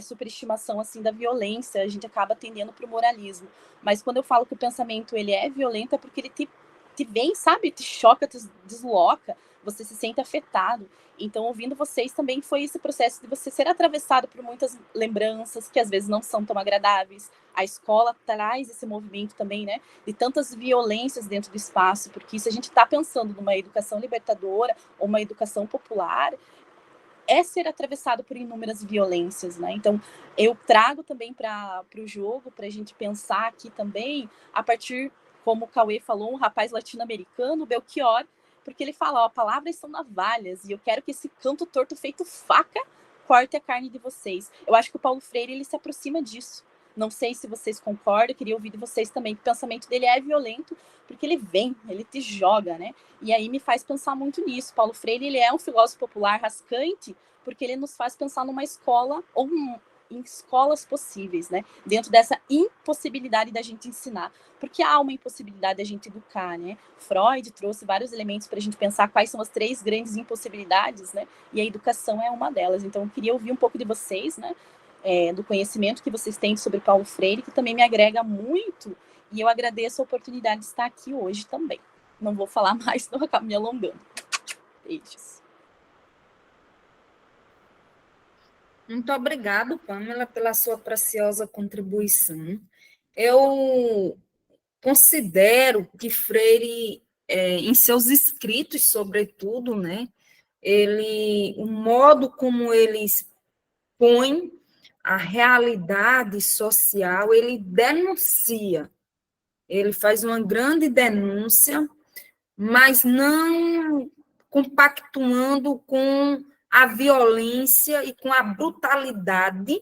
superestimação assim da violência, a gente acaba tendendo para o moralismo, mas quando eu falo que o pensamento ele é violento é porque ele te vem, sabe, te choca, te desloca, você se sente afetado. Então, ouvindo vocês também foi esse processo de você ser atravessado por muitas lembranças que às vezes não são tão agradáveis. A escola traz esse movimento também, né, de tantas violências dentro do espaço, porque se a gente está pensando numa educação libertadora ou uma educação popular, é ser atravessado por inúmeras violências, né? Então, eu trago também para o jogo, para a gente pensar aqui também, a partir, como o Cauê falou, um rapaz latino-americano, Belchior, porque ele fala, ó, palavras são navalhas, e eu quero que esse canto torto feito faca corte a carne de vocês. Eu acho que o Paulo Freire, ele se aproxima disso. Não sei se vocês concordam, queria ouvir de vocês também, que o pensamento dele é violento, porque ele vem, ele te joga, né? E aí me faz pensar muito nisso. Paulo Freire, ele é um filósofo popular rascante, porque ele nos faz pensar numa escola, ou em escolas possíveis, né? Dentro dessa impossibilidade da gente ensinar. Porque há uma impossibilidade da gente educar, né? Freud trouxe vários elementos para a gente pensar quais são as 3 grandes impossibilidades, né? E a educação é uma delas. Então, eu queria ouvir um pouco de vocês, né? Do conhecimento que vocês têm sobre Paulo Freire, que também me agrega muito, e eu agradeço a oportunidade de estar aqui hoje também. Não vou falar mais, senão eu acabo me alongando. Beijos. Muito obrigado, Pamela, pela sua preciosa contribuição. Eu considero que Freire, em seus escritos, sobretudo, né, o modo como ele expõe a realidade social, ele denuncia, ele faz uma grande denúncia, mas não compactuando com a violência e com a brutalidade.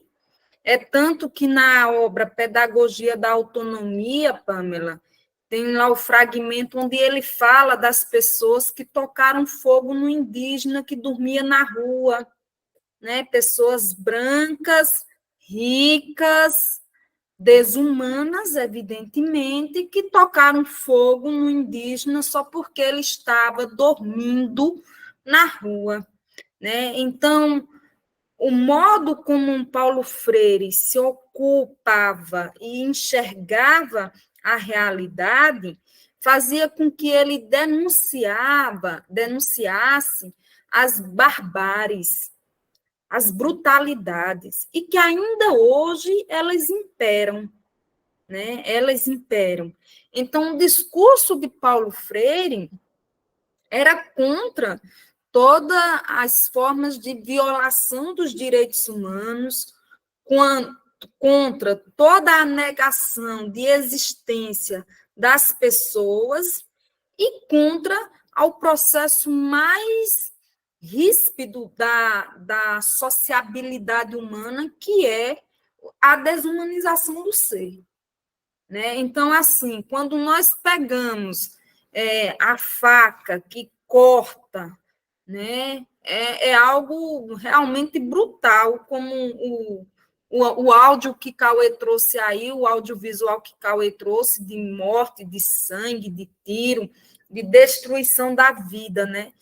É tanto que na obra Pedagogia da Autonomia, Pamela, tem lá o fragmento onde ele fala das pessoas que tocaram fogo no indígena que dormia na rua, né? Pessoas brancas, ricas, desumanas, evidentemente, que tocaram fogo no indígena só porque ele estava dormindo na rua, né? Então, o modo como Paulo Freire se ocupava e enxergava a realidade fazia com que ele denunciasse as barbáries, as brutalidades, e que ainda hoje elas imperam, né? Elas imperam. Então, o discurso de Paulo Freire era contra todas as formas de violação dos direitos humanos, contra toda a negação de existência das pessoas e contra ao processo mais ríspido da sociabilidade humana, que é a desumanização do ser. Né? Então, assim, quando nós pegamos a faca que corta, né, é algo realmente brutal, como o áudio que Cauê trouxe aí, o audiovisual que Cauê trouxe, de morte, de sangue, de tiro, de destruição da vida, né?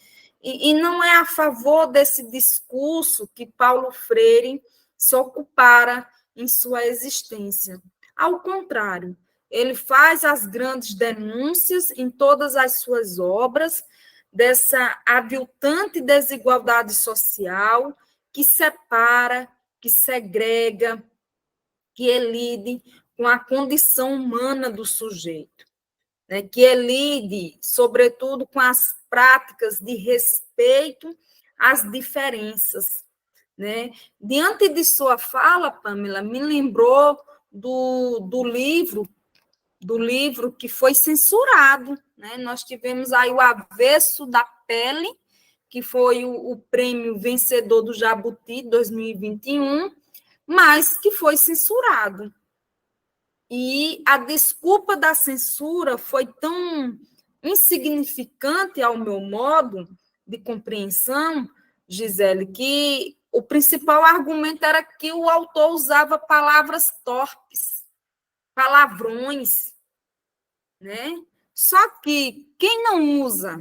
E não é a favor desse discurso que Paulo Freire se ocupara em sua existência. Ao contrário, ele faz as grandes denúncias em todas as suas obras dessa aviltante desigualdade social que separa, que segrega, que elide com a condição humana do sujeito, né? Que elide, sobretudo, com as práticas de respeito às diferenças. Né? Diante de sua fala, Pamela, me lembrou do livro que foi censurado. Né? Nós tivemos aí o Avesso da Pele, que foi o prêmio vencedor do Jabuti 2021, mas que foi censurado. E a desculpa da censura foi tão insignificante ao meu modo de compreensão, Gisele, que o principal argumento era que o autor usava palavras torpes, palavrões, né? Só que quem não usa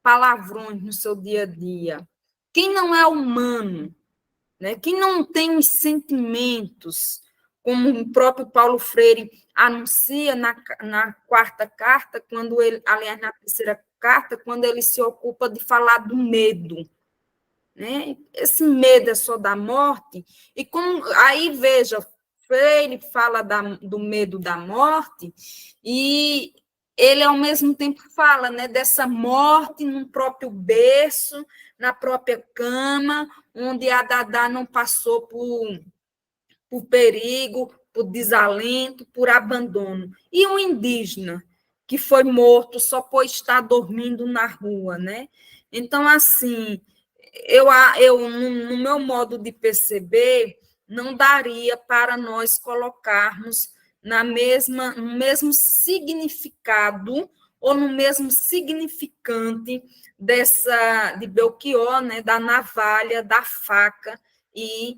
palavrões no seu dia a dia, quem não é humano, né? Quem não tem os sentimentos, como o próprio Paulo Freire anuncia na quarta carta, quando ele, aliás, na terceira carta, quando ele se ocupa de falar do medo. Né? Esse medo é só da morte, e como aí veja, Freire fala do medo da morte, e ele ao mesmo tempo fala, né, dessa morte no próprio berço, na própria cama, onde a Dadá não passou por perigo, por desalento, por abandono. E um indígena que foi morto só por estar dormindo na rua, né? Então, assim, eu no meu modo de perceber, não daria para nós colocarmos no mesmo significado ou no mesmo significante de Belchior, né, da navalha, da faca, e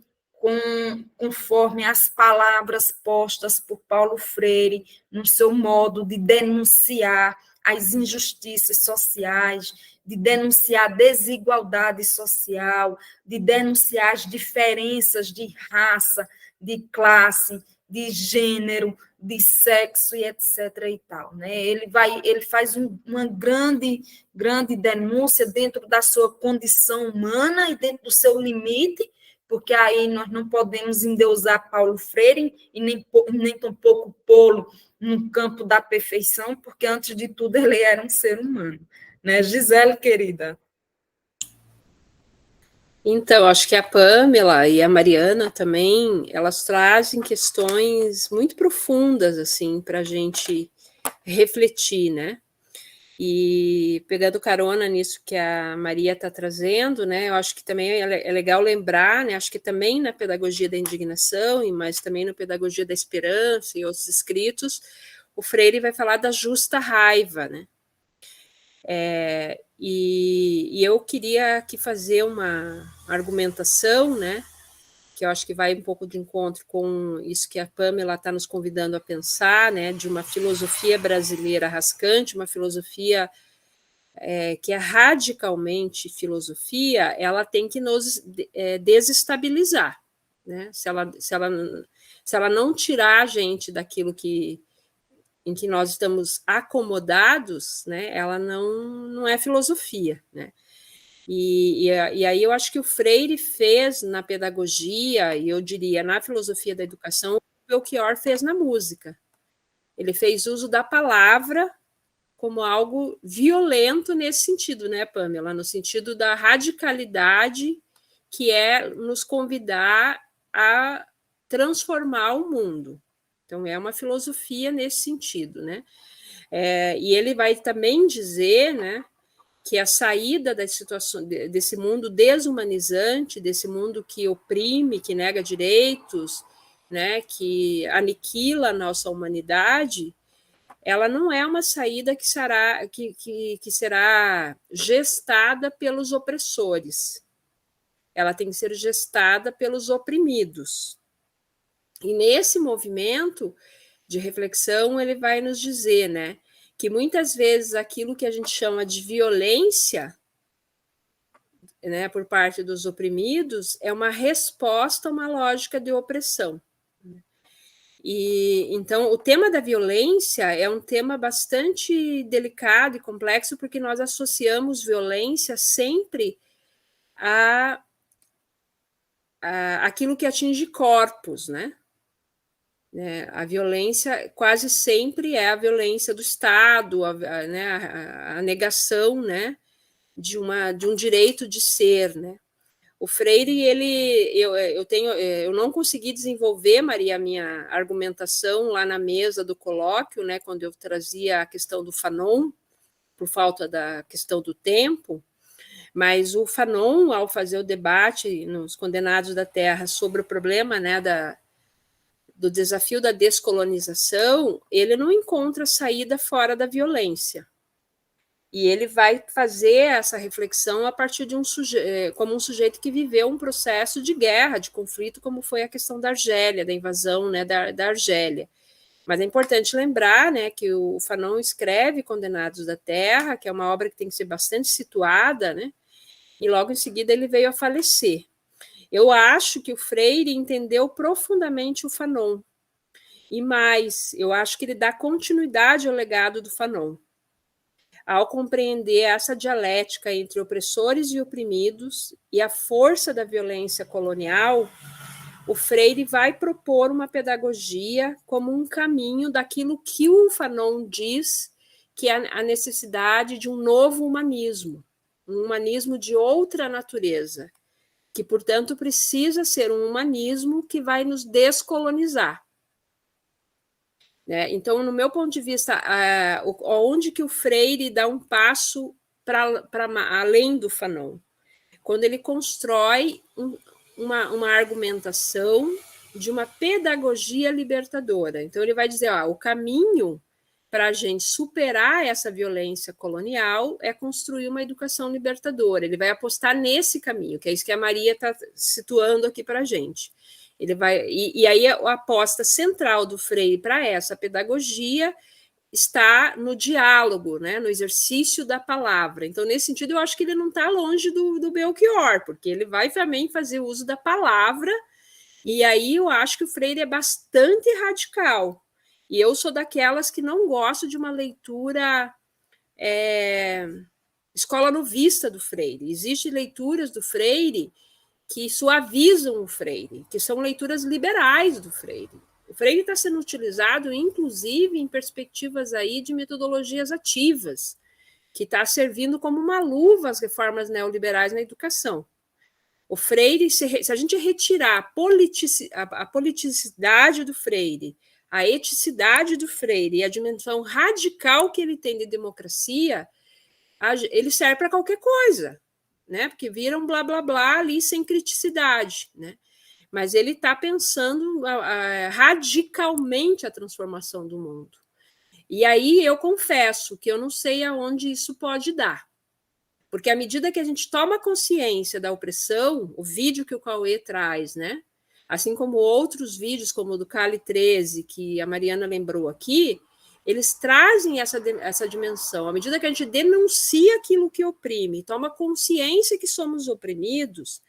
conforme as palavras postas por Paulo Freire no seu modo de denunciar as injustiças sociais, de denunciar a desigualdade social, de denunciar as diferenças de raça, de classe, de gênero, de sexo e etc. e tal, né? Ele faz uma grande denúncia dentro da sua condição humana e dentro do seu limite, porque aí nós não podemos endeusar Paulo Freire e nem tampouco pô-lo no campo da perfeição, porque antes de tudo ele era um ser humano, né? Gisele, querida. Então, acho que a Pamela e a Mariana também, elas trazem questões muito profundas, assim, para a gente refletir, né? E pegando carona nisso que a Maria está trazendo, né? Eu acho que também é legal lembrar, né? Acho que também na pedagogia da indignação, mas também na pedagogia da esperança e outros escritos, o Freire vai falar da justa raiva, né? E eu queria aqui fazer uma argumentação, né? Que eu acho que vai um pouco de encontro com isso que a Pamela está nos convidando a pensar, né? De uma filosofia brasileira rascante, uma filosofia que é radicalmente filosofia, ela tem que nos desestabilizar, né? Se ela não tirar a gente daquilo em que nós estamos acomodados, né? Ela não é filosofia, né? E aí eu acho que o Freire fez na pedagogia, e eu diria na filosofia da educação, o que o Belchior fez na música. Ele fez uso da palavra como algo violento nesse sentido, né, Pamela? No sentido da radicalidade, que é nos convidar a transformar o mundo. Então, é uma filosofia nesse sentido, né? E ele vai também dizer, né, que a saída da situação, desse mundo desumanizante, desse mundo que oprime, que nega direitos, né, que aniquila a nossa humanidade, ela não é uma saída que será gestada pelos opressores. Ela tem que ser gestada pelos oprimidos. E nesse movimento de reflexão, ele vai nos dizer, né, que muitas vezes aquilo que a gente chama de violência, né, por parte dos oprimidos, é uma resposta a uma lógica de opressão. E então o tema da violência é um tema bastante delicado e complexo, porque nós associamos violência sempre a aquilo que atinge corpos, né? A violência quase sempre é a violência do Estado, a negação, né, de um direito de ser, né? O Freire, eu não consegui desenvolver, Maria, a minha argumentação lá na mesa do colóquio, né, quando eu trazia a questão do Fanon, por falta da questão do tempo, mas o Fanon, ao fazer o debate nos Condenados da Terra sobre o problema, né, do desafio da descolonização, ele não encontra saída fora da violência. E ele vai fazer essa reflexão a partir de como um sujeito que viveu um processo de guerra, de conflito, como foi a questão da Argélia, da invasão, né, da Argélia. Mas é importante lembrar, né, que o Fanon escreve Condenados da Terra, que é uma obra que tem que ser bastante situada, né, e logo em seguida ele veio a falecer. Eu acho que o Freire entendeu profundamente o Fanon. E mais, eu acho que ele dá continuidade ao legado do Fanon. Ao compreender essa dialética entre opressores e oprimidos e a força da violência colonial, o Freire vai propor uma pedagogia como um caminho daquilo que o Fanon diz que é a necessidade de um novo humanismo, um humanismo de outra natureza, que, portanto, precisa ser um humanismo que vai nos descolonizar. Então, no meu ponto de vista, onde que o Freire dá um passo para além do Fanon? Quando ele constrói uma argumentação de uma pedagogia libertadora. Então, ele vai dizer, o caminho para a gente superar essa violência colonial é construir uma educação libertadora. Ele vai apostar nesse caminho, que é isso que a Maria está situando aqui para a gente. Ele vai, e aí a aposta central do Freire para essa pedagogia está no diálogo, né, no exercício da palavra. Então, nesse sentido, eu acho que ele não está longe do Belchior, porque ele vai também fazer uso da palavra, e aí eu acho que o Freire é bastante radical. E eu sou daquelas que não gosto de uma leitura escola novista do Freire. Existem leituras do Freire que suavizam o Freire, que são leituras liberais do Freire. O Freire está sendo utilizado, inclusive, em perspectivas aí de metodologias ativas, que está servindo como uma luva às reformas neoliberais na educação. O Freire, se a gente retirar a politicidade do Freire, a eticidade do Freire e a dimensão radical que ele tem de democracia, ele serve para qualquer coisa, né? Porque vira um blá blá blá ali sem criticidade, né? Mas ele está pensando radicalmente a transformação do mundo. E aí eu confesso que eu não sei aonde isso pode dar. Porque à medida que a gente toma consciência da opressão, o vídeo que o Cauê traz, né? Assim como outros vídeos, como o do Cali 13, que a Mariana lembrou aqui, eles trazem essa dimensão. À medida que a gente denuncia aquilo que oprime, toma consciência que somos oprimidos,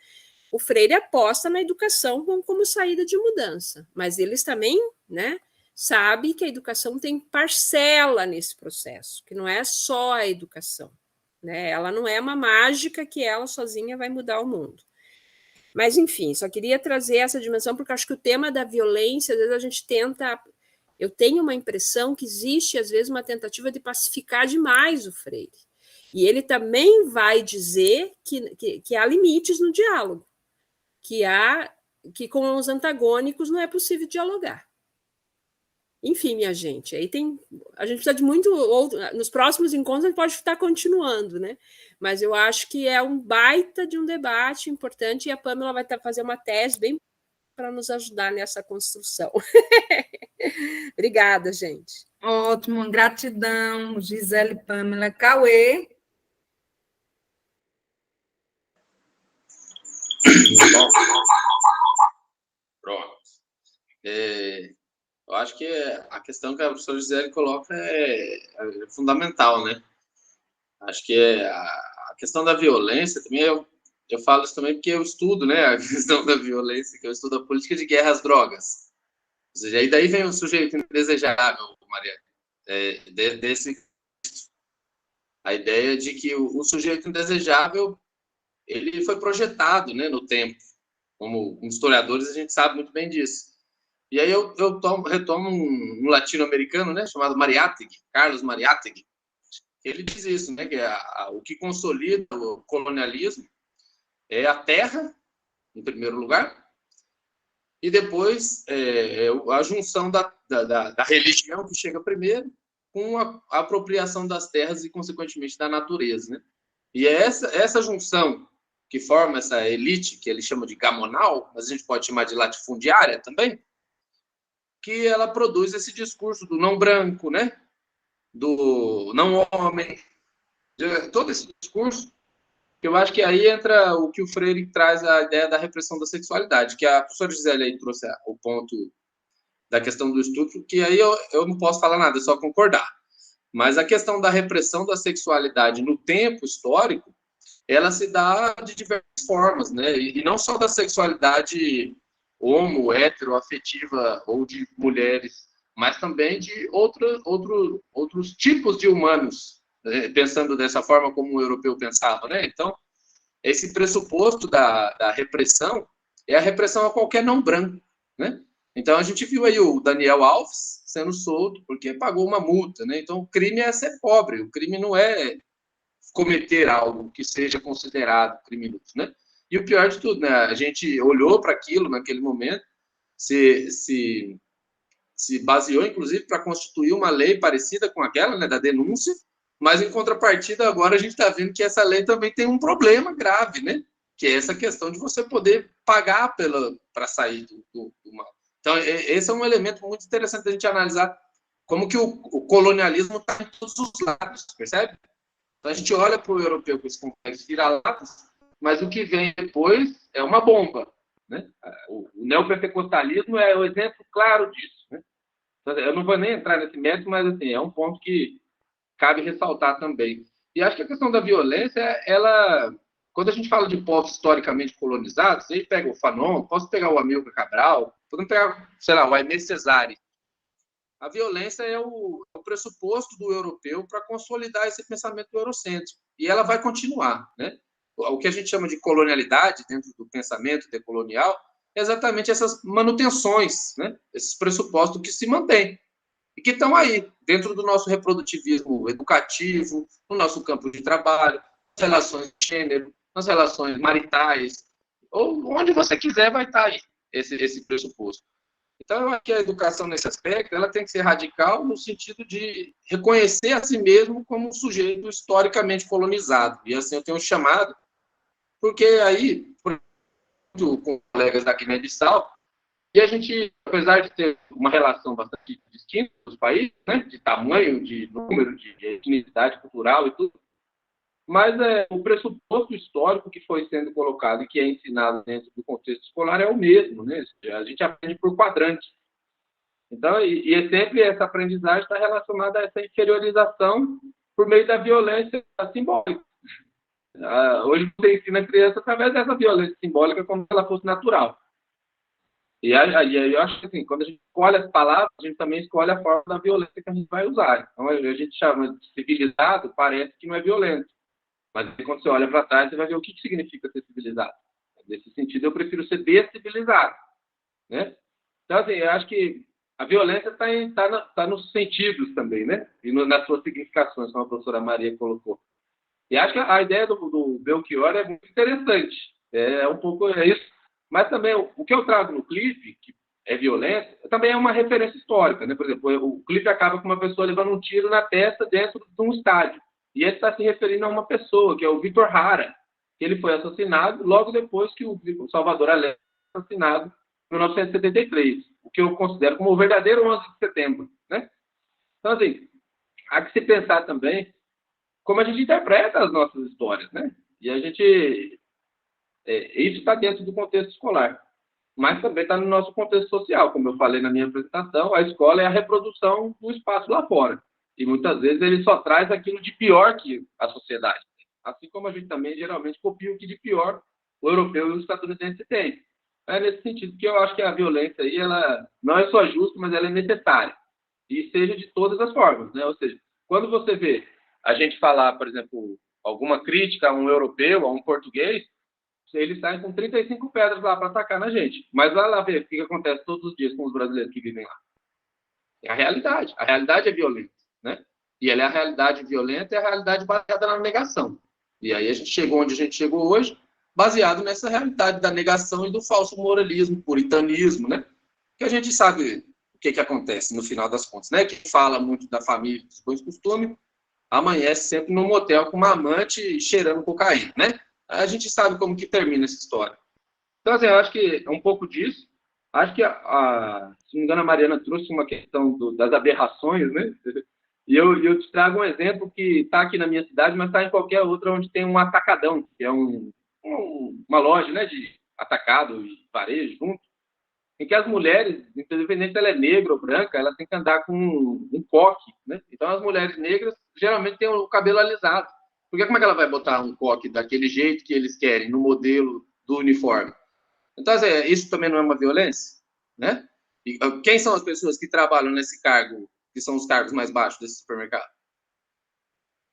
o Freire aposta na educação como saída de mudança. Mas eles também, né, sabem que a educação tem parcela nesse processo, que não é só a educação. Né? Ela não é uma mágica que ela sozinha vai mudar o mundo. Mas, enfim, só queria trazer essa dimensão, porque acho que o tema da violência, às vezes a gente tenta... Eu tenho uma impressão que existe, às vezes, uma tentativa de pacificar demais o Freire. E ele também vai dizer que há limites no diálogo, que com os antagônicos não é possível dialogar. Enfim, minha gente, a gente precisa de muito... Nos próximos encontros a gente pode estar continuando, né? Mas eu acho que é um baita de um debate importante e a Pamela vai fazer uma tese bem para nos ajudar nessa construção. Obrigada, gente. Ótimo, gratidão, Gisele, Pamela. Cauê. Pronto. Eu acho que a questão que a professora Gisele coloca é fundamental, né? Acho que a questão da violência também, eu falo isso também porque eu estudo, né, a questão da violência, que eu estudo a política de guerra às drogas. Ou seja, aí daí vem o sujeito indesejável, Maria, a ideia de que o sujeito indesejável ele foi projetado, né, no tempo. Como historiadores, a gente sabe muito bem disso. E aí eu retomo um latino-americano, né, chamado Mariátegui, Carlos Mariátegui. Ele diz isso, né, que o que consolida o colonialismo é a terra, em primeiro lugar, e depois a junção da religião, que chega primeiro, com a apropriação das terras e, consequentemente, da natureza. Né? E é essa junção que forma essa elite, que ele chama de gamonal, mas a gente pode chamar de latifundiária também, que ela produz esse discurso do não branco, né? Do não homem, todo esse discurso, que eu acho que aí entra o que o Freire traz, a ideia da repressão da sexualidade, que a professora Gisele aí trouxe o ponto da questão do estupro, que aí eu não posso falar nada, é só concordar. Mas a questão da repressão da sexualidade no tempo histórico, ela se dá de diversas formas, né? E não só da sexualidade homo, hétero, afetiva ou de mulheres, mas também de outros tipos de humanos, né? Pensando dessa forma como o europeu pensava, né? Então, esse pressuposto da repressão é a repressão a qualquer não branco, né? Então, a gente viu aí o Daniel Alves sendo solto porque pagou uma multa, né? Então, o crime é ser pobre, o crime não é cometer algo que seja considerado criminoso, né? E o pior de tudo, né? A gente olhou para aquilo naquele momento, se baseou, inclusive, para constituir uma lei parecida com aquela, né, da denúncia, mas, em contrapartida, agora a gente está vendo que essa lei também tem um problema grave, né? Que é essa questão de você poder pagar para sair do mal. Então, esse é um elemento muito interessante da gente analisar como que o colonialismo está em todos os lados, percebe? Então, a gente olha para o europeu com esse complexo vira-latas, mas o que vem depois é uma bomba, né? O neopentecostalismo é o exemplo claro disso, né? Então, eu não vou nem entrar nesse mérito, mas assim, é um ponto que cabe ressaltar também. E acho que a questão da violência, ela, quando a gente fala de povos historicamente colonizados, aí pega o Fanon, posso pegar o Amílcar Cabral, podemos pegar, sei lá, o Aimé Césaire. A violência é o pressuposto do europeu para consolidar esse pensamento eurocêntrico. E ela vai continuar, né? O que a gente chama de colonialidade dentro do pensamento decolonial é exatamente essas manutenções, né? Esses pressupostos que se mantêm e que estão aí, dentro do nosso reprodutivismo educativo, no nosso campo de trabalho, nas relações de gênero, nas relações maritais, ou onde você quiser vai estar aí esse pressuposto. Então, eu acho que a educação nesse aspecto ela tem que ser radical no sentido de reconhecer a si mesmo como um sujeito historicamente colonizado. E assim eu tenho chamado, porque aí, com colegas daqui na Edissal, e a gente, apesar de ter uma relação bastante distinta dos países, né, de tamanho, de número, de etnicidade cultural e tudo, mas o pressuposto histórico que foi sendo colocado e que é ensinado dentro do contexto escolar é o mesmo, né? A gente aprende por quadrantes. Então, e é sempre essa aprendizagem está relacionada a essa inferiorização por meio da violência simbólica. Hoje você ensina a criança através dessa violência simbólica como se ela fosse natural. E aí eu acho que assim, quando a gente escolhe as palavras, a gente também escolhe a forma da violência que a gente vai usar. Então, a gente chama de civilizado, parece que não é violento. Mas quando você olha para trás, você vai ver o que significa ser civilizado. Nesse sentido, eu prefiro ser descivilizado. Né? Então, assim, eu acho que a violência está nos sentidos também, né? E nas suas significações, como a professora Maria colocou. E acho que a ideia do Belchior é muito interessante. É um pouco isso. Mas também, o que eu trago no clipe, que é violência, também é uma referência histórica. Né? Por exemplo, o clipe acaba com uma pessoa levando um tiro na testa dentro de um estádio. E ele está se referindo a uma pessoa, que é o Vitor Hara, que ele foi assassinado logo depois que o Salvador Allende foi assassinado em 1973, o que eu considero como o verdadeiro 11 de setembro. Né? Então, assim, há que se pensar também como a gente interpreta as nossas histórias. Né? E a gente... isso está dentro do contexto escolar, mas também está no nosso contexto social. Como eu falei na minha apresentação, a escola é a reprodução do espaço lá fora. E muitas vezes ele só traz aquilo de pior que a sociedade. Assim como a gente também geralmente copia o que de pior o europeu e o estadunidense tem. É nesse sentido que eu acho que a violência aí, ela não é só justa, mas ela é necessária. E seja de todas as formas. Né? Ou seja, quando você vê a gente falar, por exemplo, alguma crítica a um europeu, a um português, eles saem com 35 pedras lá para atacar na gente. Mas vai lá ver o que acontece todos os dias com os brasileiros que vivem lá. É a realidade. A realidade é violenta. Né? E ela é a realidade violenta e a realidade baseada na negação. E aí a gente chegou onde a gente chegou hoje, baseado nessa realidade da negação e do falso moralismo, puritanismo, né? Que a gente sabe o que acontece no final das contas, né? Quem fala muito da família, dos bons costumes, amanhece sempre num motel com uma amante cheirando cocaína, né? A gente sabe como que termina essa história. Então, assim, eu acho que é um pouco disso. Acho que, se não me engano, a Mariana trouxe uma questão das aberrações, né? E eu te trago um exemplo que está aqui na minha cidade, mas está em qualquer outra onde tem um atacadão, que é uma loja, né, de atacado e varejo junto, em que as mulheres, independente se ela é negra ou branca, elas têm que andar com um coque. Né? Então, as mulheres negras geralmente têm o cabelo alisado. Porque como é que ela vai botar um coque daquele jeito que eles querem, no modelo do uniforme? Então, isso também não é uma violência? Né? E quem são as pessoas que trabalham nesse cargo, que são os cargos mais baixos desse supermercado?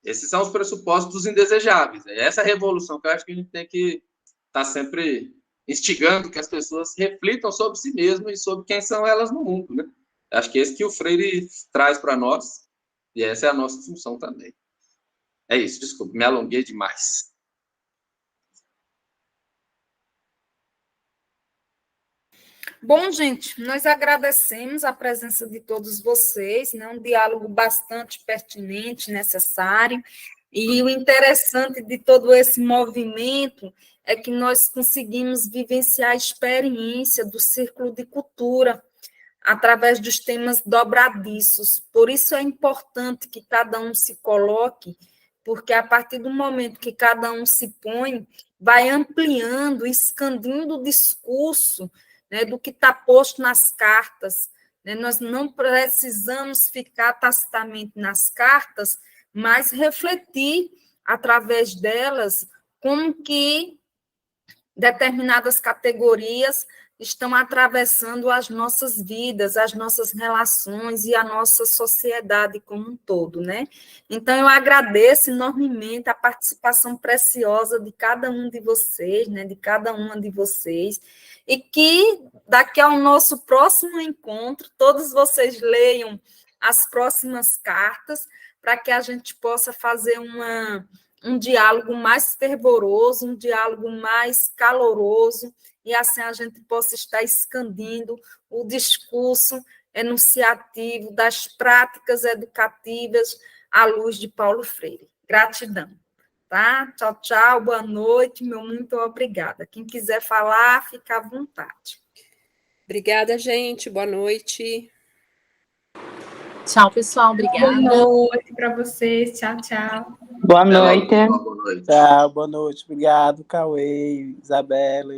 Esses são os pressupostos indesejáveis. É essa revolução que eu acho que a gente tem que estar sempre instigando que as pessoas reflitam sobre si mesmas e sobre quem são elas no mundo. Né? Acho que é esse que o Freire traz para nós, e essa é a nossa função também. É isso, desculpa, me alonguei demais. Bom, gente, nós agradecemos a presença de todos vocês, né? Um diálogo bastante pertinente, necessário, e o interessante de todo esse movimento é que nós conseguimos vivenciar a experiência do Círculo de Cultura através dos temas dobradiços. Por isso é importante que cada um se coloque, porque a partir do momento que cada um se põe, vai ampliando, expandindo o discurso, né, do que está posto nas cartas. Né? Nós não precisamos ficar tacitamente nas cartas, mas refletir através delas como que determinadas categorias estão atravessando as nossas vidas, as nossas relações e a nossa sociedade como um todo, né? Então, eu agradeço enormemente a participação preciosa de cada um de vocês, né? De cada uma de vocês, e que daqui ao nosso próximo encontro, todos vocês leiam as próximas cartas, para que a gente possa fazer uma um diálogo mais fervoroso, um diálogo mais caloroso, e assim a gente possa estar expandindo o discurso enunciativo das práticas educativas à luz de Paulo Freire. Gratidão. Tá? Tchau, tchau, boa noite, meu muito obrigada. Quem quiser falar, fica à vontade. Obrigada, gente, boa noite. Tchau, pessoal, obrigada. Boa noite para vocês, tchau, tchau. Boa noite. Boa noite. Tchau, boa noite. Obrigado, Cauê, Isabela.